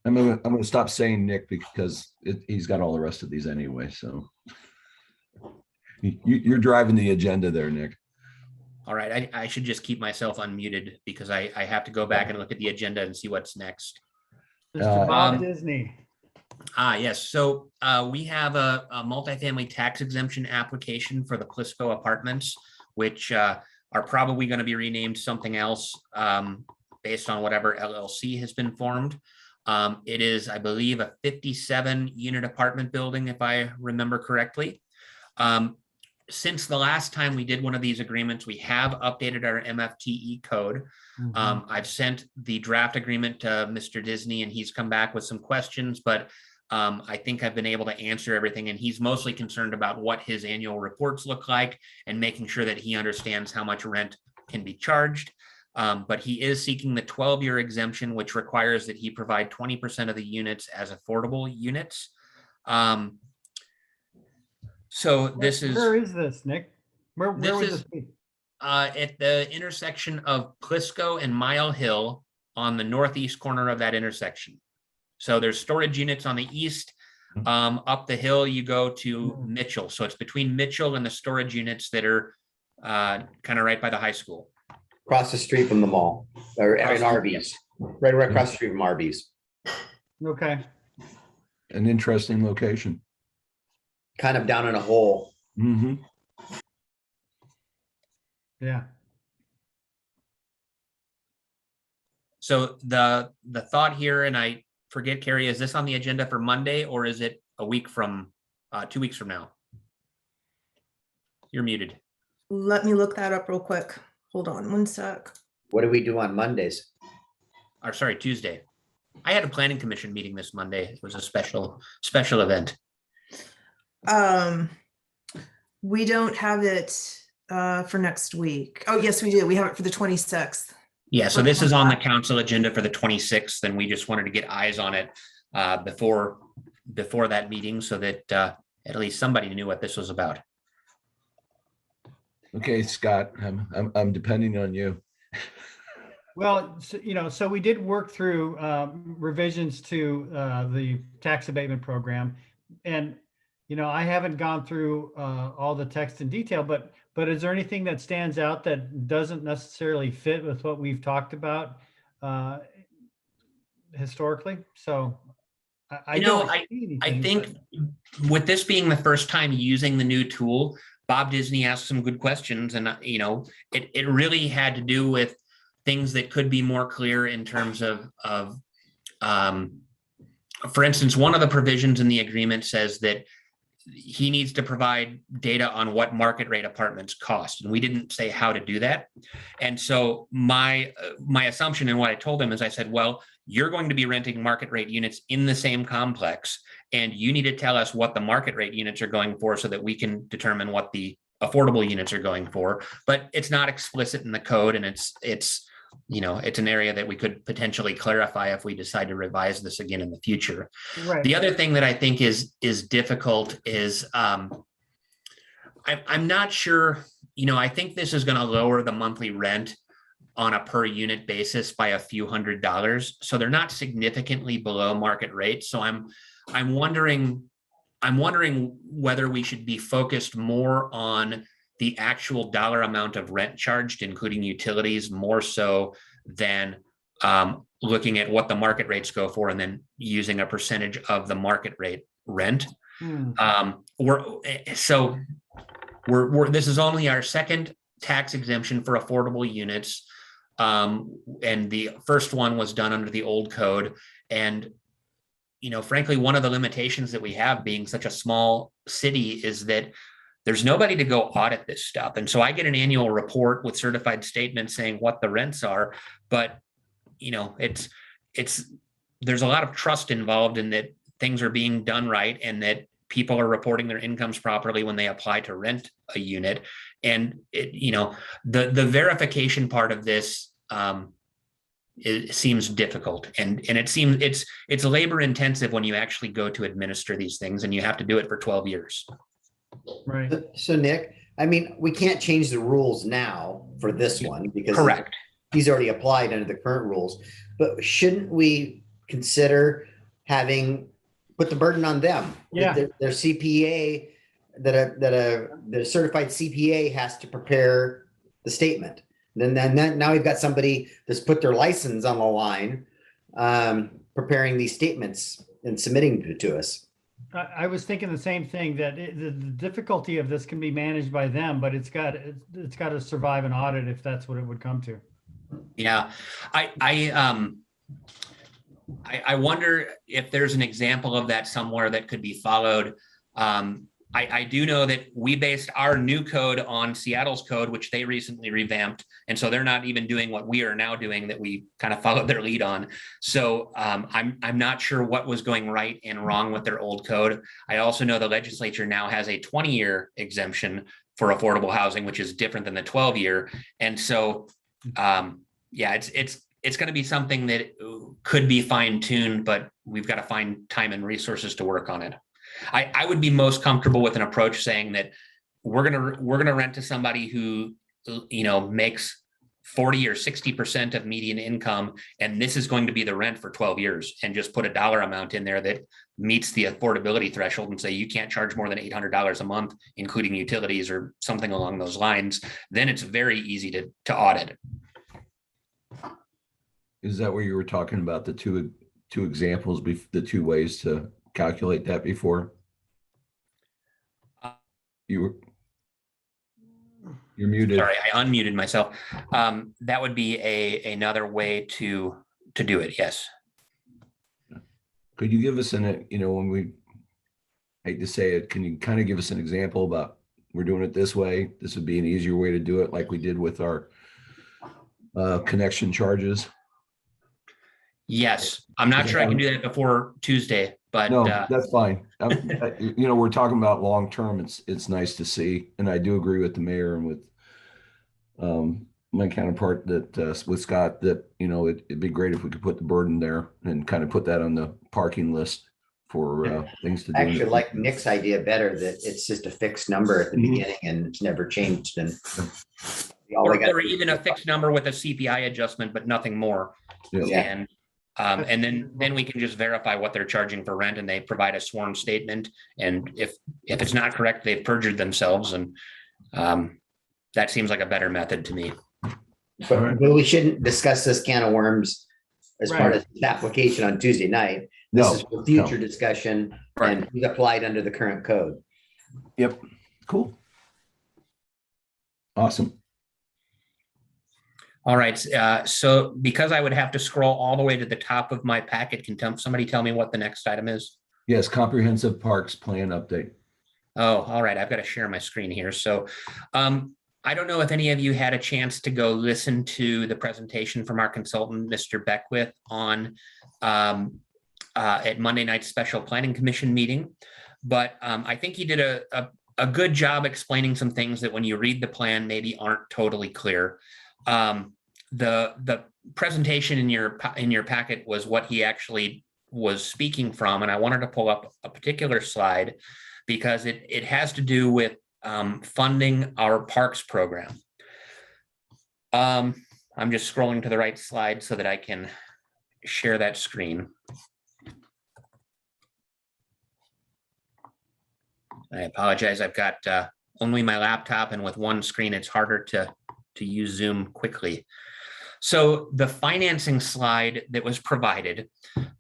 [SPEAKER 1] I'm gonna stop saying Nick because he's got all the rest of these anyway. So you're driving the agenda there, Nick.
[SPEAKER 3] All right, I should just keep myself unmuted because I have to go back and look at the agenda and see what's next.
[SPEAKER 5] Mr. Bob Disney.
[SPEAKER 3] Yes. So we have a multifamily tax exemption application for the Plisco apartments, which are probably going to be renamed something else based on whatever LLC has been formed. It is, I believe, a 57 unit apartment building, if I remember correctly. since the last time we did one of these agreements, we have updated our MFTE code. I've sent the draft agreement to Mr. Disney and he's come back with some questions, but I think I've been able to answer everything, and he's mostly concerned about what his annual reports look like and making sure that he understands how much rent can be charged. But he is seeking the 12-year exemption, which requires that he provide 20% of the units as affordable units. So this is.
[SPEAKER 5] Where is this, Nick? Where would
[SPEAKER 3] This
[SPEAKER 5] this
[SPEAKER 3] is
[SPEAKER 5] be?
[SPEAKER 3] at the intersection of Plisco and Mile Hill on the northeast corner of that intersection. So there's storage units on the east. Up the hill, you go to Mitchell. So it's between Mitchell and the storage units that are kind of right by the high school.
[SPEAKER 2] Across the street from the mall, or in Arby's, right across the street from Arby's.
[SPEAKER 5] Okay.
[SPEAKER 1] An interesting location.
[SPEAKER 2] Kind of down in a hole.
[SPEAKER 1] Mm-hmm.
[SPEAKER 5] Yeah.
[SPEAKER 3] So the thought here, and I forget, Carrie, is this on the agenda for Monday or is it a week from 2 weeks from now? You're muted.
[SPEAKER 4] Let me look that up real quick. Hold on one sec.
[SPEAKER 2] What do we do on Mondays?
[SPEAKER 3] Or sorry, Tuesday. I had a planning commission meeting this Monday. It was a special event.
[SPEAKER 4] We don't have it for next week. Oh, yes, we do. We have it for the 26th.
[SPEAKER 3] Yeah, so this is on the council agenda for the 26th, and we just wanted to get eyes on it before that meeting so that at least somebody knew what this was about.
[SPEAKER 1] Okay, Scott, I'm depending on you.
[SPEAKER 5] Well, so we did work through revisions to the tax abatement program, and I haven't gone through all the text in detail, but is there anything that stands out that doesn't necessarily fit with what we've talked about historically? So I
[SPEAKER 3] think with this being the first time using the new tool, Bob Disney asked some good questions, and it really had to do with things that could be more clear in terms of for instance, one of the provisions in the agreement says that he needs to provide data on what market rate apartments cost, and we didn't say how to do that. And so my assumption and what I told him is I said, well, you're going to be renting market rate units in the same complex, and you need to tell us what the market rate units are going for so that we can determine what the affordable units are going for. But it's not explicit in the code, and it's an area that we could potentially clarify if we decide to revise this again in the future.
[SPEAKER 5] Right.
[SPEAKER 3] The other thing that I think is difficult is I'm not sure, I think this is going to lower the monthly rent on a per unit basis by a few $100s. So they're not significantly below market rate. So I'm wondering whether we should be focused more on the actual dollar amount of rent charged, including utilities, more so than looking at what the market rates go for and then using a percentage of the market rate rent. This is only our second tax exemption for affordable units. And the first one was done under the old code. And frankly, one of the limitations that we have being such a small city is that there's nobody to go audit this stuff. And so I get an annual report with certified statements saying what the rents are, but there's a lot of trust involved in that things are being done right and that people are reporting their incomes properly when they apply to rent a unit. And the verification part of this it seems difficult, and it seems it's labor intensive when you actually go to administer these things, and you have to do it for 12 years.
[SPEAKER 5] Right.
[SPEAKER 2] So Nick, we can't change the rules now for this one because
[SPEAKER 3] Correct.
[SPEAKER 2] He's already applied under the current rules, but shouldn't we consider put the burden on them?
[SPEAKER 5] Yeah.
[SPEAKER 2] Their CPA, that a certified CPA has to prepare the statement. Then now we've got somebody that's put their license on the line, preparing these statements and submitting it to us.
[SPEAKER 5] I was thinking the same thing, that the difficulty of this can be managed by them, but it's got to survive an audit if that's what it would come to.
[SPEAKER 3] Yeah, I wonder if there's an example of that somewhere that could be followed. I do know that we based our new code on Seattle's code, which they recently revamped. And so they're not even doing what we are now doing, that we kind of followed their lead on. So I'm not sure what was going right and wrong with their old code. I also know the legislature now has a 20-year exemption for affordable housing, which is different than the 12-year. And so, yeah, it's going to be something that could be fine-tuned, but we've got to find time and resources to work on it. I would be most comfortable with an approach saying that we're gonna rent to somebody who, you know, makes 40 or 60% of median income, and this is going to be the rent for 12 years, and just put a dollar amount in there that meets the affordability threshold and say you can't charge more than $800 a month, including utilities or something along those lines. Then it's very easy to audit.
[SPEAKER 1] Is that where you were talking about the two examples, the two ways to calculate that before? You're muted.
[SPEAKER 3] Sorry, I unmuted myself. That would be another way to do it. Yes.
[SPEAKER 1] Could you give us when we hate to say it, can you kind of give us an example about we're doing it this way? This would be an easier way to do it, like we did with our connection charges.
[SPEAKER 3] Yes, I'm not sure I can do that before Tuesday, but
[SPEAKER 1] no, that's fine. We're talking about long term. It's nice to see, and I do agree with the mayor and with my counterpart that with Scott that it'd be great if we could put the burden there and kind of put that on the parking list for things to do.
[SPEAKER 2] I actually like Nick's idea better, that it's just a fixed number at the beginning and it's never changed. And
[SPEAKER 3] or even a fixed number with a CPI adjustment, but nothing more.
[SPEAKER 1] Yeah.
[SPEAKER 3] And then we can just verify what they're charging for rent, and they provide a sworn statement. And if it's not correct, they've perjured themselves. And that seems like a better method to me.
[SPEAKER 2] But we shouldn't discuss this can of worms as part of the application on Tuesday night. This is for future discussion and who's applied under the current code.
[SPEAKER 1] Yep. Cool. Awesome.
[SPEAKER 3] All right. So because I would have to scroll all the way to the top of my packet, can somebody tell me what the next item is?
[SPEAKER 1] Yes, comprehensive parks plan update.
[SPEAKER 3] Oh, all right. I've got to share my screen here. So I don't know if any of you had a chance to go listen to the presentation from our consultant, Mr. Beckwith, on at Monday night's special planning commission meeting. But I think he did a good job explaining some things that when you read the plan, maybe aren't totally clear. The presentation in your packet was what he actually was speaking from, and I wanted to pull up a particular slide because it has to do with funding our parks program. I'm just scrolling to the right slide so that I can share that screen. I apologize. I've got only my laptop, and with one screen, it's harder to use Zoom quickly. So the financing slide that was provided,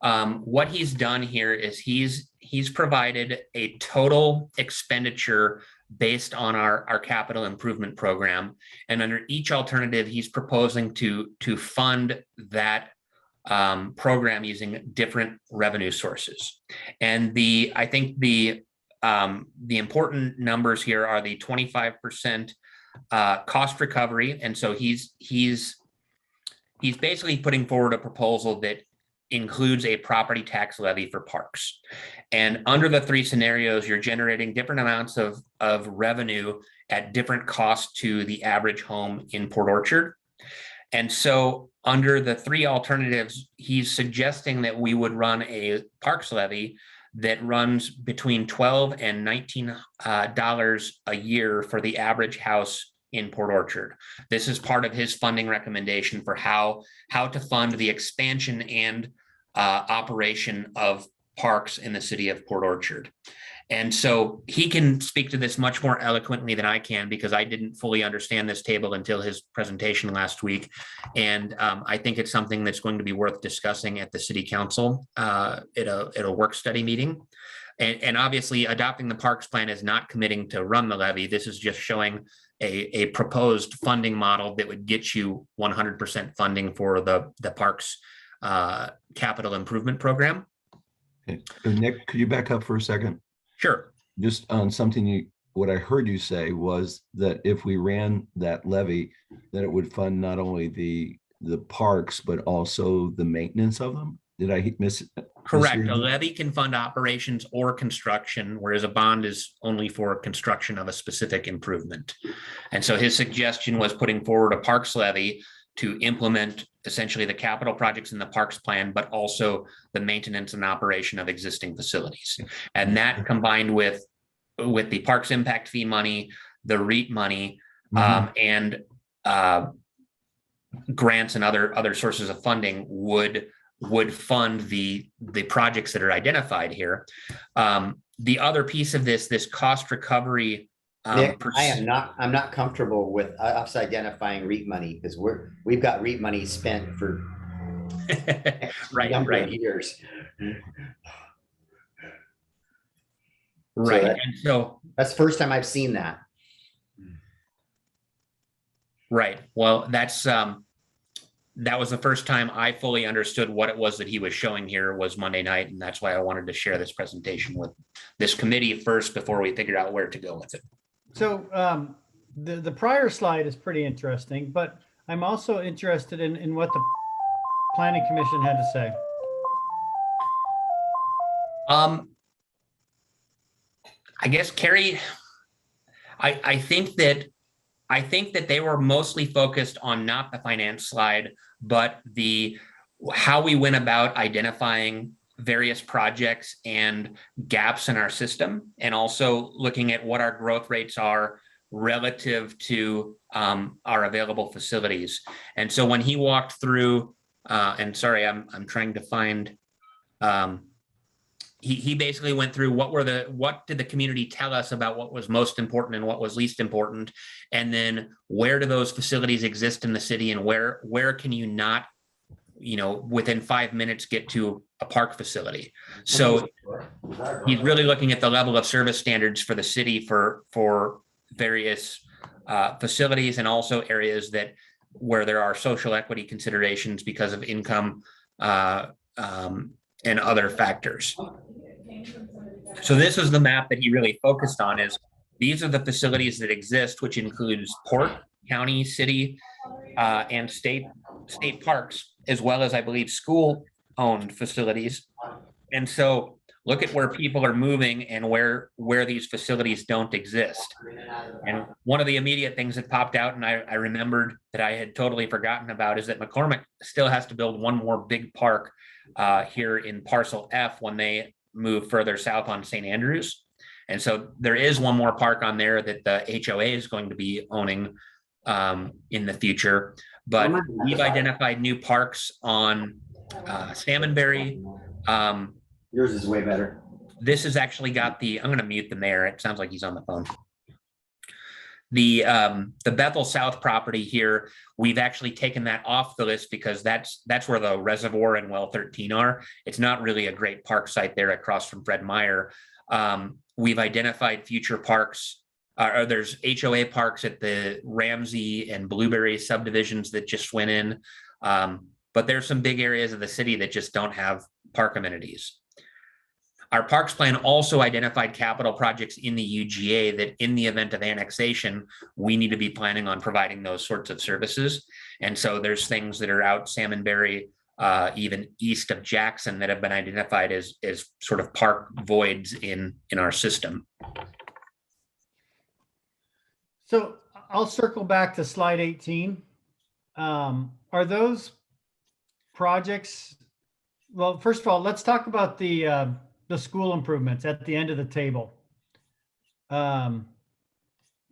[SPEAKER 3] what he's done here is he's provided a total expenditure based on our capital improvement program. And under each alternative, he's proposing to fund that program using different revenue sources. And I think the important numbers here are the 25% cost recovery. And so he's basically putting forward a proposal that includes a property tax levy for parks. And under the three scenarios, you're generating different amounts of revenue at different costs to the average home in Port Orchard. And so under the three alternatives, he's suggesting that we would run a parks levy that runs between $12 and $19 a year for the average house in Port Orchard. This is part of his funding recommendation for how to fund the expansion and operation of parks in the city of Port Orchard. And so he can speak to this much more eloquently than I can, because I didn't fully understand this table until his presentation last week. And I think it's something that's going to be worth discussing at the city council at a work study meeting. And obviously adopting the parks plan is not committing to run the levy. This is just showing a proposed funding model that would get you 100% funding for the parks capital improvement program.
[SPEAKER 1] Okay. Nick, could you back up for a second?
[SPEAKER 3] Sure.
[SPEAKER 1] just on something what I heard you say was that if we ran that levy, that it would fund not only the parks, but also the maintenance of them. Did I miss?
[SPEAKER 3] Correct.
[SPEAKER 1] mishear
[SPEAKER 3] A
[SPEAKER 1] you?
[SPEAKER 3] levy can fund operations or construction, whereas a bond is only for construction of a specific improvement. And so his suggestion was putting forward a parks levy to implement essentially the capital projects in the parks plan, but also the maintenance and operation of existing facilities. And that combined with the parks impact fee money, the REIT money, and grants and other sources of funding would fund the projects that are identified here. The other piece of this cost recovery.
[SPEAKER 2] Nick, I'm not comfortable with us identifying REIT money because we've got REIT money spent for number of years.
[SPEAKER 3] Right.
[SPEAKER 2] So
[SPEAKER 3] And so
[SPEAKER 2] that's the first time I've seen that.
[SPEAKER 3] right. Well, that was the first time I fully understood what it was that he was showing here was Monday night. And that's why I wanted to share this presentation with this committee first before we figured out where to go with it.
[SPEAKER 5] So the prior slide is pretty interesting, but I'm also interested in what the Planning Commission had to say.
[SPEAKER 3] I guess, Carrie, I think that they were mostly focused on not the finance slide, but how we went about identifying various projects and gaps in our system, and also looking at what our growth rates are relative to our available facilities. And so when he walked through, and sorry, I'm trying to find. He basically went through what did the community tell us about what was most important and what was least important, and then where do those facilities exist in the city, and where can you not, within 5 minutes get to a park facility. So he's really looking at the level of service standards for the city for various facilities, and also areas where there are social equity considerations because of income and other factors. So this is the map that he really focused on. These are the facilities that exist, which includes port, county, city, and state parks, as well as, I believe, school-owned facilities. And so look at where people are moving and where these facilities don't exist. And one of the immediate things that popped out, and I remembered that I had totally forgotten about, is that McCormick still has to build one more big park here in parcel F when they move further south on St. Andrews. And so there is one more park on there that the HOA is going to be owning in the future. But we've identified new parks on Salmonberry.
[SPEAKER 2] Yours is way better.
[SPEAKER 3] This has actually got I'm going to mute the mayor. It sounds like he's on the phone. The Bethel South property here, we've actually taken that off the list because that's where the reservoir and well 13 are. It's not really a great park site there across from Fred Meyer. We've identified future parks. There's HOA parks at the Ramsey and Blueberry subdivisions that just went in. But there's some big areas of the city that just don't have park amenities. Our parks plan also identified capital projects in the UGA that in the event of annexation, we need to be planning on providing those sorts of services. And so there's things that are out Salmonberry, even east of Jackson, that have been identified as sort of park voids in our system.
[SPEAKER 5] So I'll circle back to slide 18. Are those projects, well, first of all, let's talk about the school improvements at the end of the table. And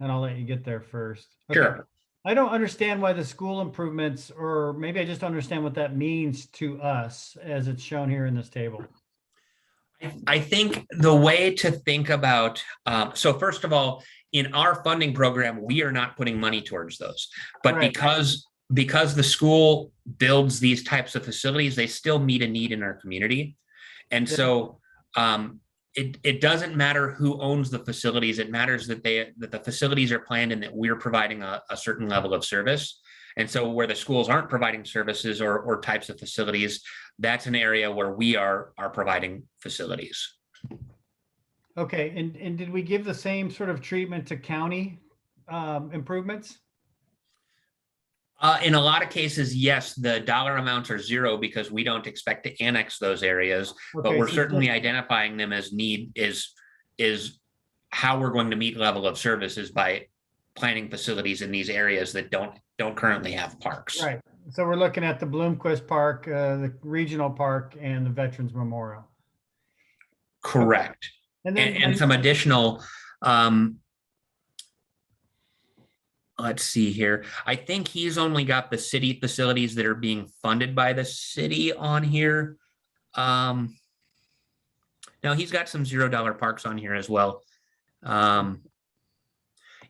[SPEAKER 5] I'll let you get there first. Okay.
[SPEAKER 3] Sure.
[SPEAKER 5] I don't understand why the school improvements, or maybe I just don't understand what that means to us as it's shown here in this table.
[SPEAKER 3] I think the way to think about, so first of all, in our funding program, we are not putting money towards those, but
[SPEAKER 5] Right.
[SPEAKER 3] because the school builds these types of facilities, they still meet a need in our community. And so it doesn't matter who owns the facilities. It matters that the facilities are planned and that we're providing a certain level of service. And so where the schools aren't providing services or types of facilities, that's an area where we are providing facilities.
[SPEAKER 5] Okay, and did we give the same sort of treatment to county improvements?
[SPEAKER 3] In a lot of cases, yes, the dollar amounts are zero because we don't expect to annex those areas, but
[SPEAKER 5] Okay,
[SPEAKER 3] we're
[SPEAKER 5] so
[SPEAKER 3] certainly
[SPEAKER 5] just-
[SPEAKER 3] identifying them as need is how we're going to meet level of services by planning facilities in these areas that don't currently have parks.
[SPEAKER 5] Right, so we're looking at the Bloomquist Park, the regional park, and the Veterans Memorial.
[SPEAKER 3] Correct.
[SPEAKER 5] And then,
[SPEAKER 3] And some additional, let's see here. I think he's only got the city facilities that are being funded by the city on here. No, he's got some $0 parks on here as well. Yeah,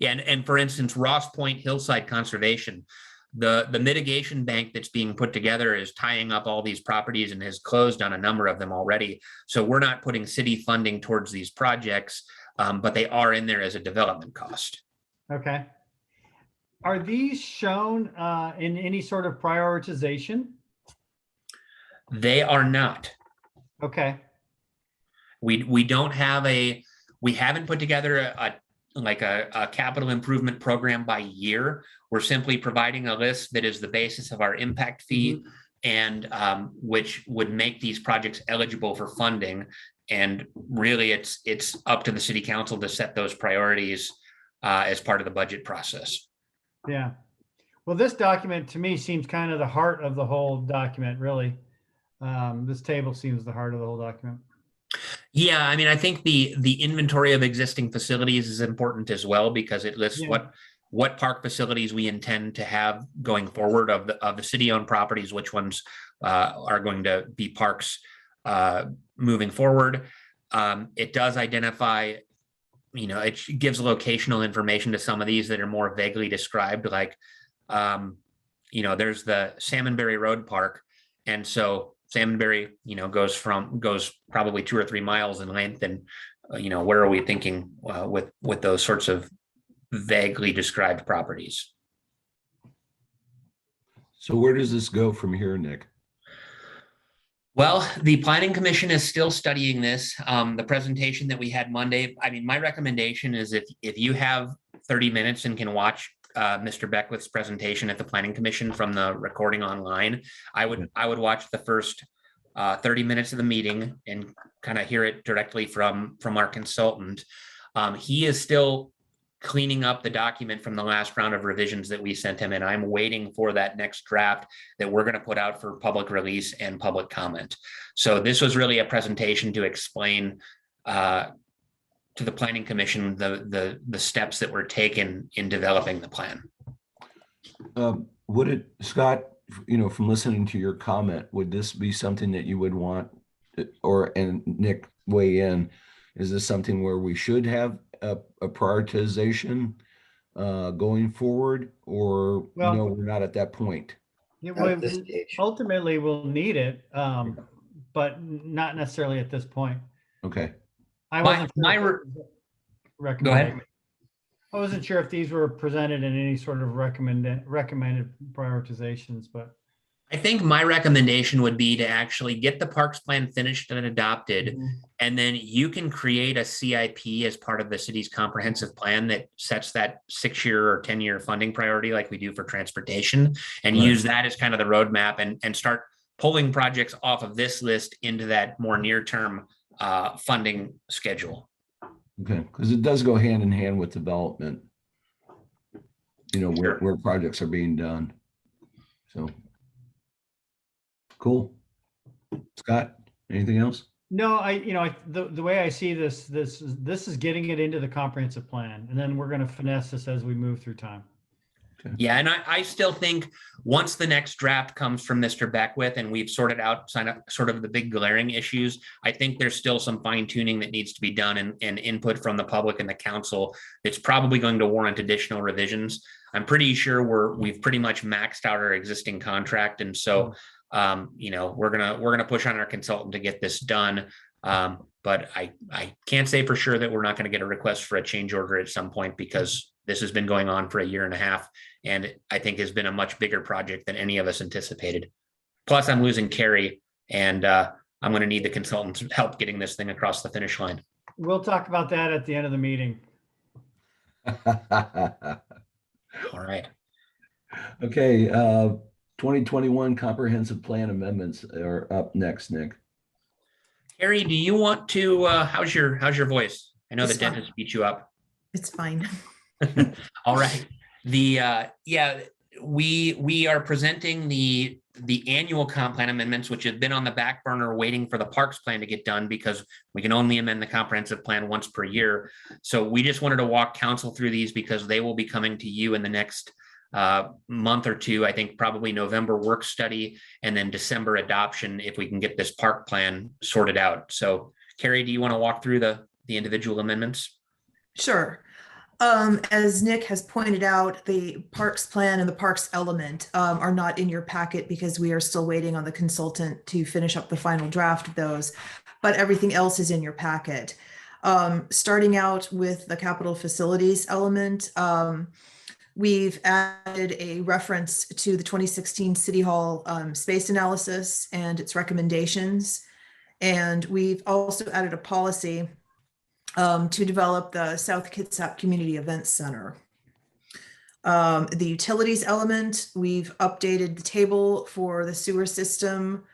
[SPEAKER 3] and for instance, Ross Point Hillside Conservation, the mitigation bank that's being put together is tying up all these properties and has closed on a number of them already. So we're not putting city funding towards these projects, but they are in there as a development cost.
[SPEAKER 5] okay. Are these shown in any sort of prioritization?
[SPEAKER 3] They are not.
[SPEAKER 5] Okay,
[SPEAKER 3] We don't have we haven't put together a capital improvement program by year. We're simply providing a list that is the basis of our impact fee and which would make these projects eligible for funding. And really it's up to the city council to set those priorities as part of the budget process.
[SPEAKER 5] yeah. Well, this document to me seems kind of the heart of the whole document, really. This table seems the heart of the whole document.
[SPEAKER 3] Yeah, I mean, I think the inventory of existing facilities is important as well because it lists
[SPEAKER 5] Yeah.
[SPEAKER 3] what park facilities we intend to have going forward of the city-owned properties, which ones are going to be parks moving forward. It does identify, it gives locational information to some of these that are more vaguely described, like, there's the Salmonberry Road Park, and so Salmonberry, goes probably 2 or 3 miles in length. And, where are we thinking with those sorts of vaguely described properties?
[SPEAKER 1] So where does this go from here, Nick?
[SPEAKER 3] Well, the Planning Commission is still studying this. The presentation that we had Monday, I mean, my recommendation is if you have 30 minutes and can watch Mr. Beckwith's presentation at the Planning Commission from the recording online, I would watch the first 30 minutes of the meeting and kind of hear it directly from our consultant. He is still cleaning up the document from the last round of revisions that we sent him, and I'm waiting for that next draft that we're going to put out for public release and public comment. So this was really a presentation to explain to the Planning Commission the steps that were taken in developing the plan.
[SPEAKER 1] Would it, Scott, from listening to your comment, would this be something that you would want, and Nick weigh in, is this something where we should have a prioritization going forward, or
[SPEAKER 5] Well,
[SPEAKER 1] no, we're not at that point?
[SPEAKER 5] Yeah,
[SPEAKER 2] Not at this stage.
[SPEAKER 5] ultimately, we'll need it, but not necessarily at this point.
[SPEAKER 1] Okay.
[SPEAKER 5] I
[SPEAKER 3] My-
[SPEAKER 5] wasn't
[SPEAKER 3] my
[SPEAKER 5] sure
[SPEAKER 3] re-
[SPEAKER 5] if it was
[SPEAKER 3] Go ahead.
[SPEAKER 5] recommended. I wasn't sure if these were presented in any sort of recommended prioritizations, but
[SPEAKER 3] I think my recommendation would be to actually get the parks plan finished and adopted, and then you can create a CIP as part of the city's comprehensive plan that sets that 6-year or 10-year funding priority like we do for transportation, and
[SPEAKER 1] Right.
[SPEAKER 3] use that as kind of the roadmap and start pulling projects off of this list into that more near-term funding schedule.
[SPEAKER 1] Okay, because it does go hand in hand with development,
[SPEAKER 3] Sure.
[SPEAKER 1] where projects are being done. So, cool. Scott, anything else?
[SPEAKER 5] no, the way I see this is getting it into the comprehensive plan, and then we're going to finesse this as we move through time.
[SPEAKER 3] Yeah, and I still think once the next draft comes from Mr. Beckwith and we've sorted out sort of the big glaring issues, I think there's still some fine tuning that needs to be done and input from the public and the council. It's probably going to warrant additional revisions. I'm pretty sure we've pretty much maxed out our existing contract, and so we're gonna push on our consultant to get this done. But I can't say for sure that we're not going to get a request for a change order at some point, because this has been going on for a year and a half, and I think has been a much bigger project than any of us anticipated. Plus, I'm losing Carrie, and I'm going to need the consultant's help getting this thing across the finish line.
[SPEAKER 5] We'll talk about that at the end of the meeting.
[SPEAKER 3] All right.
[SPEAKER 1] Okay, 2021 comprehensive plan amendments are up next, Nick.
[SPEAKER 3] Carrie, do you want to, how's your voice? I know the
[SPEAKER 4] It's fine.
[SPEAKER 3] dentist beat you up.
[SPEAKER 4] It's fine.
[SPEAKER 3] All right. Yeah, we are presenting the annual comp plan amendments, which have been on the back burner waiting for the parks plan to get done because we can only amend the comprehensive plan once per year. So we just wanted to walk council through these because they will be coming to you in the next month or two. I think probably November work study and then December adoption if we can get this park plan sorted out. So Carrie, do you want to walk through the individual amendments?
[SPEAKER 4] Sure. As Nick has pointed out, the parks plan and the parks element are not in your packet because we are still waiting on the consultant to finish up the final draft of those, but everything else is in your packet. Starting out with the capital facilities element, we've added a reference to the 2016 City Hall space analysis and its recommendations. And we've also added a policy to develop the South Kitsap Community Events Center. The utilities element, we've updated the table for the sewer system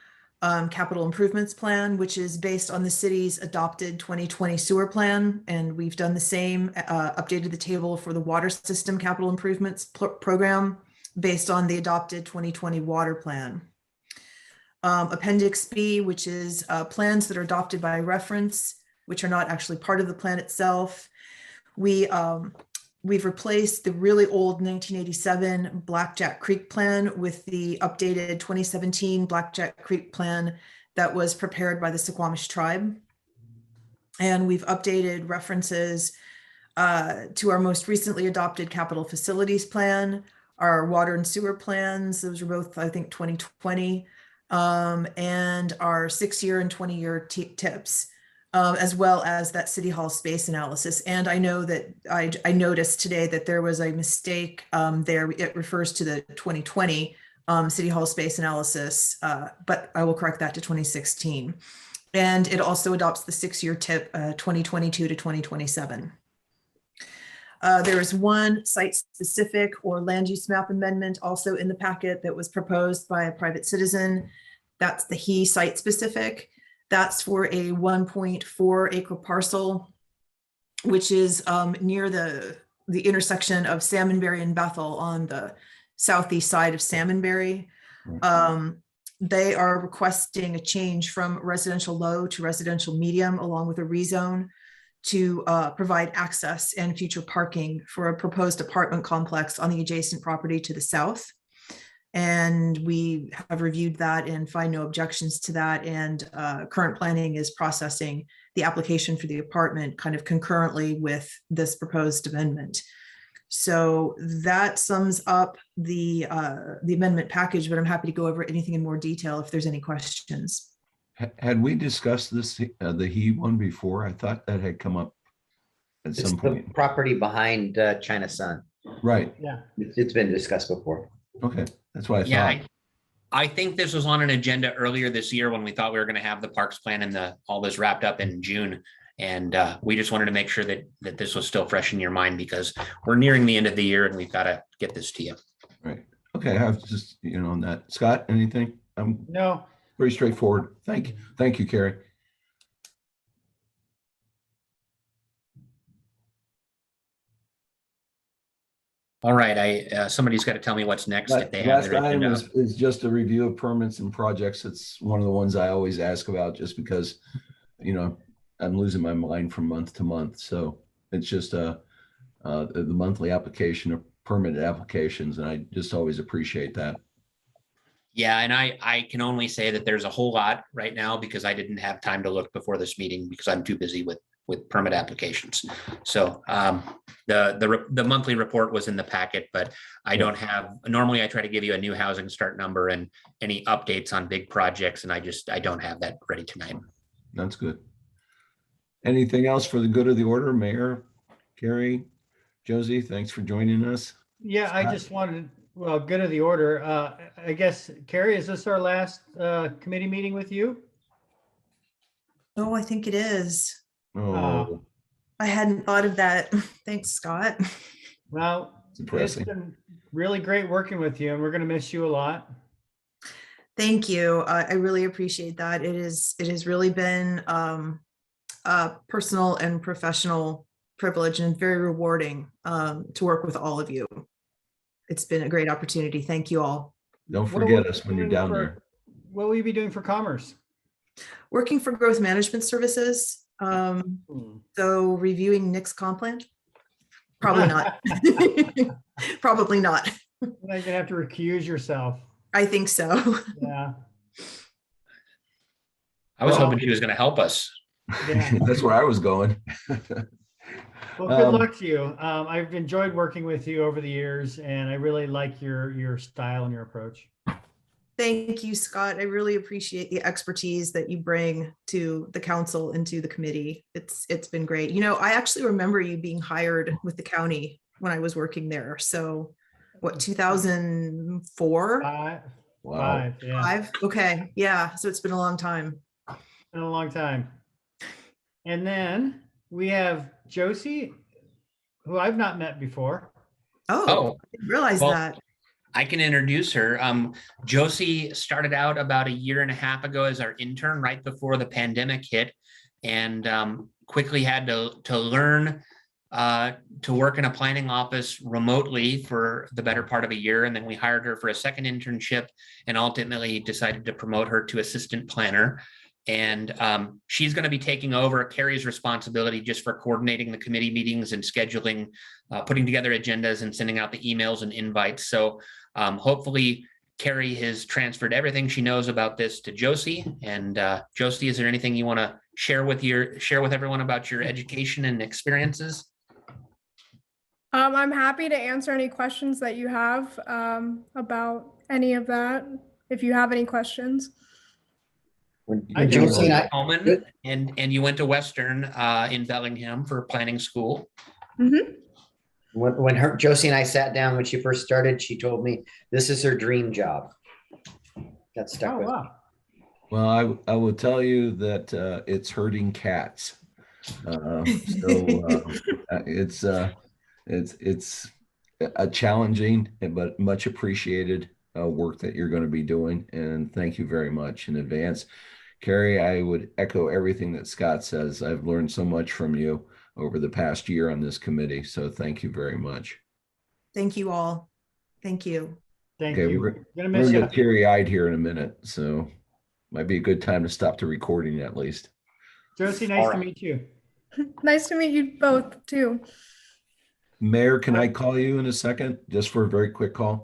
[SPEAKER 4] capital improvements plan, which is based on the city's adopted 2020 sewer plan. And we've done the same, updated the table for the water system capital improvements program based on the adopted 2020 water plan. Appendix B, which is plans that are adopted by reference, which are not actually part of the plan itself. We've replaced the really old 1987 Blackjack Creek plan with the updated 2017 Blackjack Creek plan that was prepared by the Suquamish tribe. And we've updated references to our most recently adopted capital facilities plan, our water and sewer plans. Those are both, I think, 2020, and our 6-year and 20-year tips. As well as that City Hall space analysis. And I know that I noticed today that there was a mistake there. It refers to the 2020 City Hall space analysis, but I will correct that to 2016. And it also adopts the 6-year tip 2022 to 2027. There is one site-specific or land use map amendment also in the packet that was proposed by a private citizen. That's the He site-specific. That's for a 1.4 acre parcel, which is near the intersection of Salmonberry and Bethel on the southeast side of Salmonberry. They are requesting a change from residential low to residential medium, along with a rezone to provide access and future parking for a proposed apartment complex on the adjacent property to the south. And we have reviewed that and find no objections to that. And current planning is processing the application for the apartment kind of concurrently with this proposed amendment. So that sums up the amendment package, but I'm happy to go over anything in more detail if there's any questions.
[SPEAKER 1] Had we discussed this, the He one before? I thought that had come up at
[SPEAKER 2] It's
[SPEAKER 1] some
[SPEAKER 2] the
[SPEAKER 1] point.
[SPEAKER 2] property behind China Sun.
[SPEAKER 1] Right.
[SPEAKER 5] Yeah.
[SPEAKER 2] It's been discussed before.
[SPEAKER 1] Okay. That's what I
[SPEAKER 3] Yeah,
[SPEAKER 1] thought.
[SPEAKER 3] I think this was on an agenda earlier this year when we thought we were going to have the parks plan and all this wrapped up in June. And we just wanted to make sure that this was still fresh in your mind because we're nearing the end of the year and we've got to get this to you.
[SPEAKER 1] Right. Okay. I was just, on that. Scott, anything?
[SPEAKER 5] No,
[SPEAKER 1] Pretty straightforward. Thank you, Carrie.
[SPEAKER 3] All right, somebody's got to tell me what's next if they have
[SPEAKER 1] Last
[SPEAKER 3] their
[SPEAKER 1] item
[SPEAKER 3] agenda.
[SPEAKER 1] is just a review of permits and projects. It's one of the ones I always ask about just because, I'm losing my mind from month to month. So it's just the monthly application of permit applications. And I just always appreciate that.
[SPEAKER 3] Yeah, and I can only say that there's a whole lot right now because I didn't have time to look before this meeting because I'm too busy with permit applications. So the monthly report was in the packet, but I don't have, normally I try to give you a new housing start number and any updates on big projects. And I don't have that ready tonight.
[SPEAKER 1] That's good. Anything else for the good of the order? Mayor, Carrie, Josie, thanks for joining us.
[SPEAKER 5] yeah, I just wanted, well, good of the order. I guess, Carrie, is this our last committee meeting with you?
[SPEAKER 4] Oh, I think it is.
[SPEAKER 1] Oh,
[SPEAKER 4] I hadn't thought of that. Thanks, Scott.
[SPEAKER 5] Well,
[SPEAKER 1] it's
[SPEAKER 5] it's
[SPEAKER 1] depressing.
[SPEAKER 5] been really great working with you, and we're going to miss you a lot.
[SPEAKER 4] Thank you. I really appreciate that. It has really been a personal and professional privilege and very rewarding to work with all of you. It's been a great opportunity. Thank you all.
[SPEAKER 1] Don't
[SPEAKER 5] What will
[SPEAKER 1] forget
[SPEAKER 5] you
[SPEAKER 1] us
[SPEAKER 5] be
[SPEAKER 1] when you're
[SPEAKER 5] doing
[SPEAKER 1] down
[SPEAKER 5] for-
[SPEAKER 1] there.
[SPEAKER 5] What will you be doing for Commerce?
[SPEAKER 4] Working for growth management services. So reviewing Nick's comp plan? Probably not. Probably not.
[SPEAKER 5] You're going to have to recuse yourself.
[SPEAKER 4] I think so.
[SPEAKER 5] Yeah.
[SPEAKER 3] I was
[SPEAKER 1] Well-
[SPEAKER 3] hoping he was going to help us.
[SPEAKER 5] Yeah.
[SPEAKER 1] That's where I was going.
[SPEAKER 5] Well, good
[SPEAKER 1] Um,
[SPEAKER 5] luck to you. I've enjoyed working with you over the years, and I really like your style and your approach.
[SPEAKER 4] Thank you, Scott. I really appreciate the expertise that you bring to the council and to the committee. It's been great. You know, I actually remember you being hired with the county when I was working there. So what, 2004?
[SPEAKER 5] Five,
[SPEAKER 1] Wow.
[SPEAKER 5] five, yeah,
[SPEAKER 4] Five? Okay. Yeah. So it's been a long time.
[SPEAKER 5] been a long time. And then we have Josie, who I've not met before.
[SPEAKER 4] Oh, I didn't realize
[SPEAKER 3] well,
[SPEAKER 4] that.
[SPEAKER 3] I can introduce her. Josie started out about a year and a half ago as our intern right before the pandemic hit, and quickly had to learn to work in a planning office remotely for the better part of a year. And then we hired her for a second internship and ultimately decided to promote her to assistant planner. And she's going to be taking over Carrie's responsibility just for coordinating the committee meetings and scheduling, putting together agendas and sending out the emails and invites. So hopefully Carrie has transferred everything she knows about this to Josie. And Josie, is there anything you want to share with everyone about your education and experiences?
[SPEAKER 7] I'm happy to answer any questions that you have about any of that, if you have any questions.
[SPEAKER 2] When
[SPEAKER 5] I do.
[SPEAKER 2] Josie and I,
[SPEAKER 3] Coleman, and you went to Western in Bellingham for planning school.
[SPEAKER 2] when Josie and I sat down when she first started, she told me this is her dream job. Got stuck
[SPEAKER 5] Oh,
[SPEAKER 2] with.
[SPEAKER 5] wow.
[SPEAKER 1] Well, I will tell you that it's herding cats. It's a challenging but much appreciated work that you're going to be doing, and thank you very much in advance. Carrie, I would echo everything that Scott says. I've learned so much from you over the past year on this committee, so thank you very much.
[SPEAKER 4] Thank you all. Thank you.
[SPEAKER 5] Thank
[SPEAKER 1] Okay,
[SPEAKER 5] you.
[SPEAKER 1] we're
[SPEAKER 5] Gonna
[SPEAKER 1] We're
[SPEAKER 5] miss
[SPEAKER 1] gonna
[SPEAKER 5] you.
[SPEAKER 1] get teary-eyed here in a minute, so might be a good time to stop the recording at least.
[SPEAKER 5] Josie, nice
[SPEAKER 3] All
[SPEAKER 5] to
[SPEAKER 3] right.
[SPEAKER 5] meet you.
[SPEAKER 7] Nice to meet you both too.
[SPEAKER 1] Mayor, can I call you in a second just for a very quick call?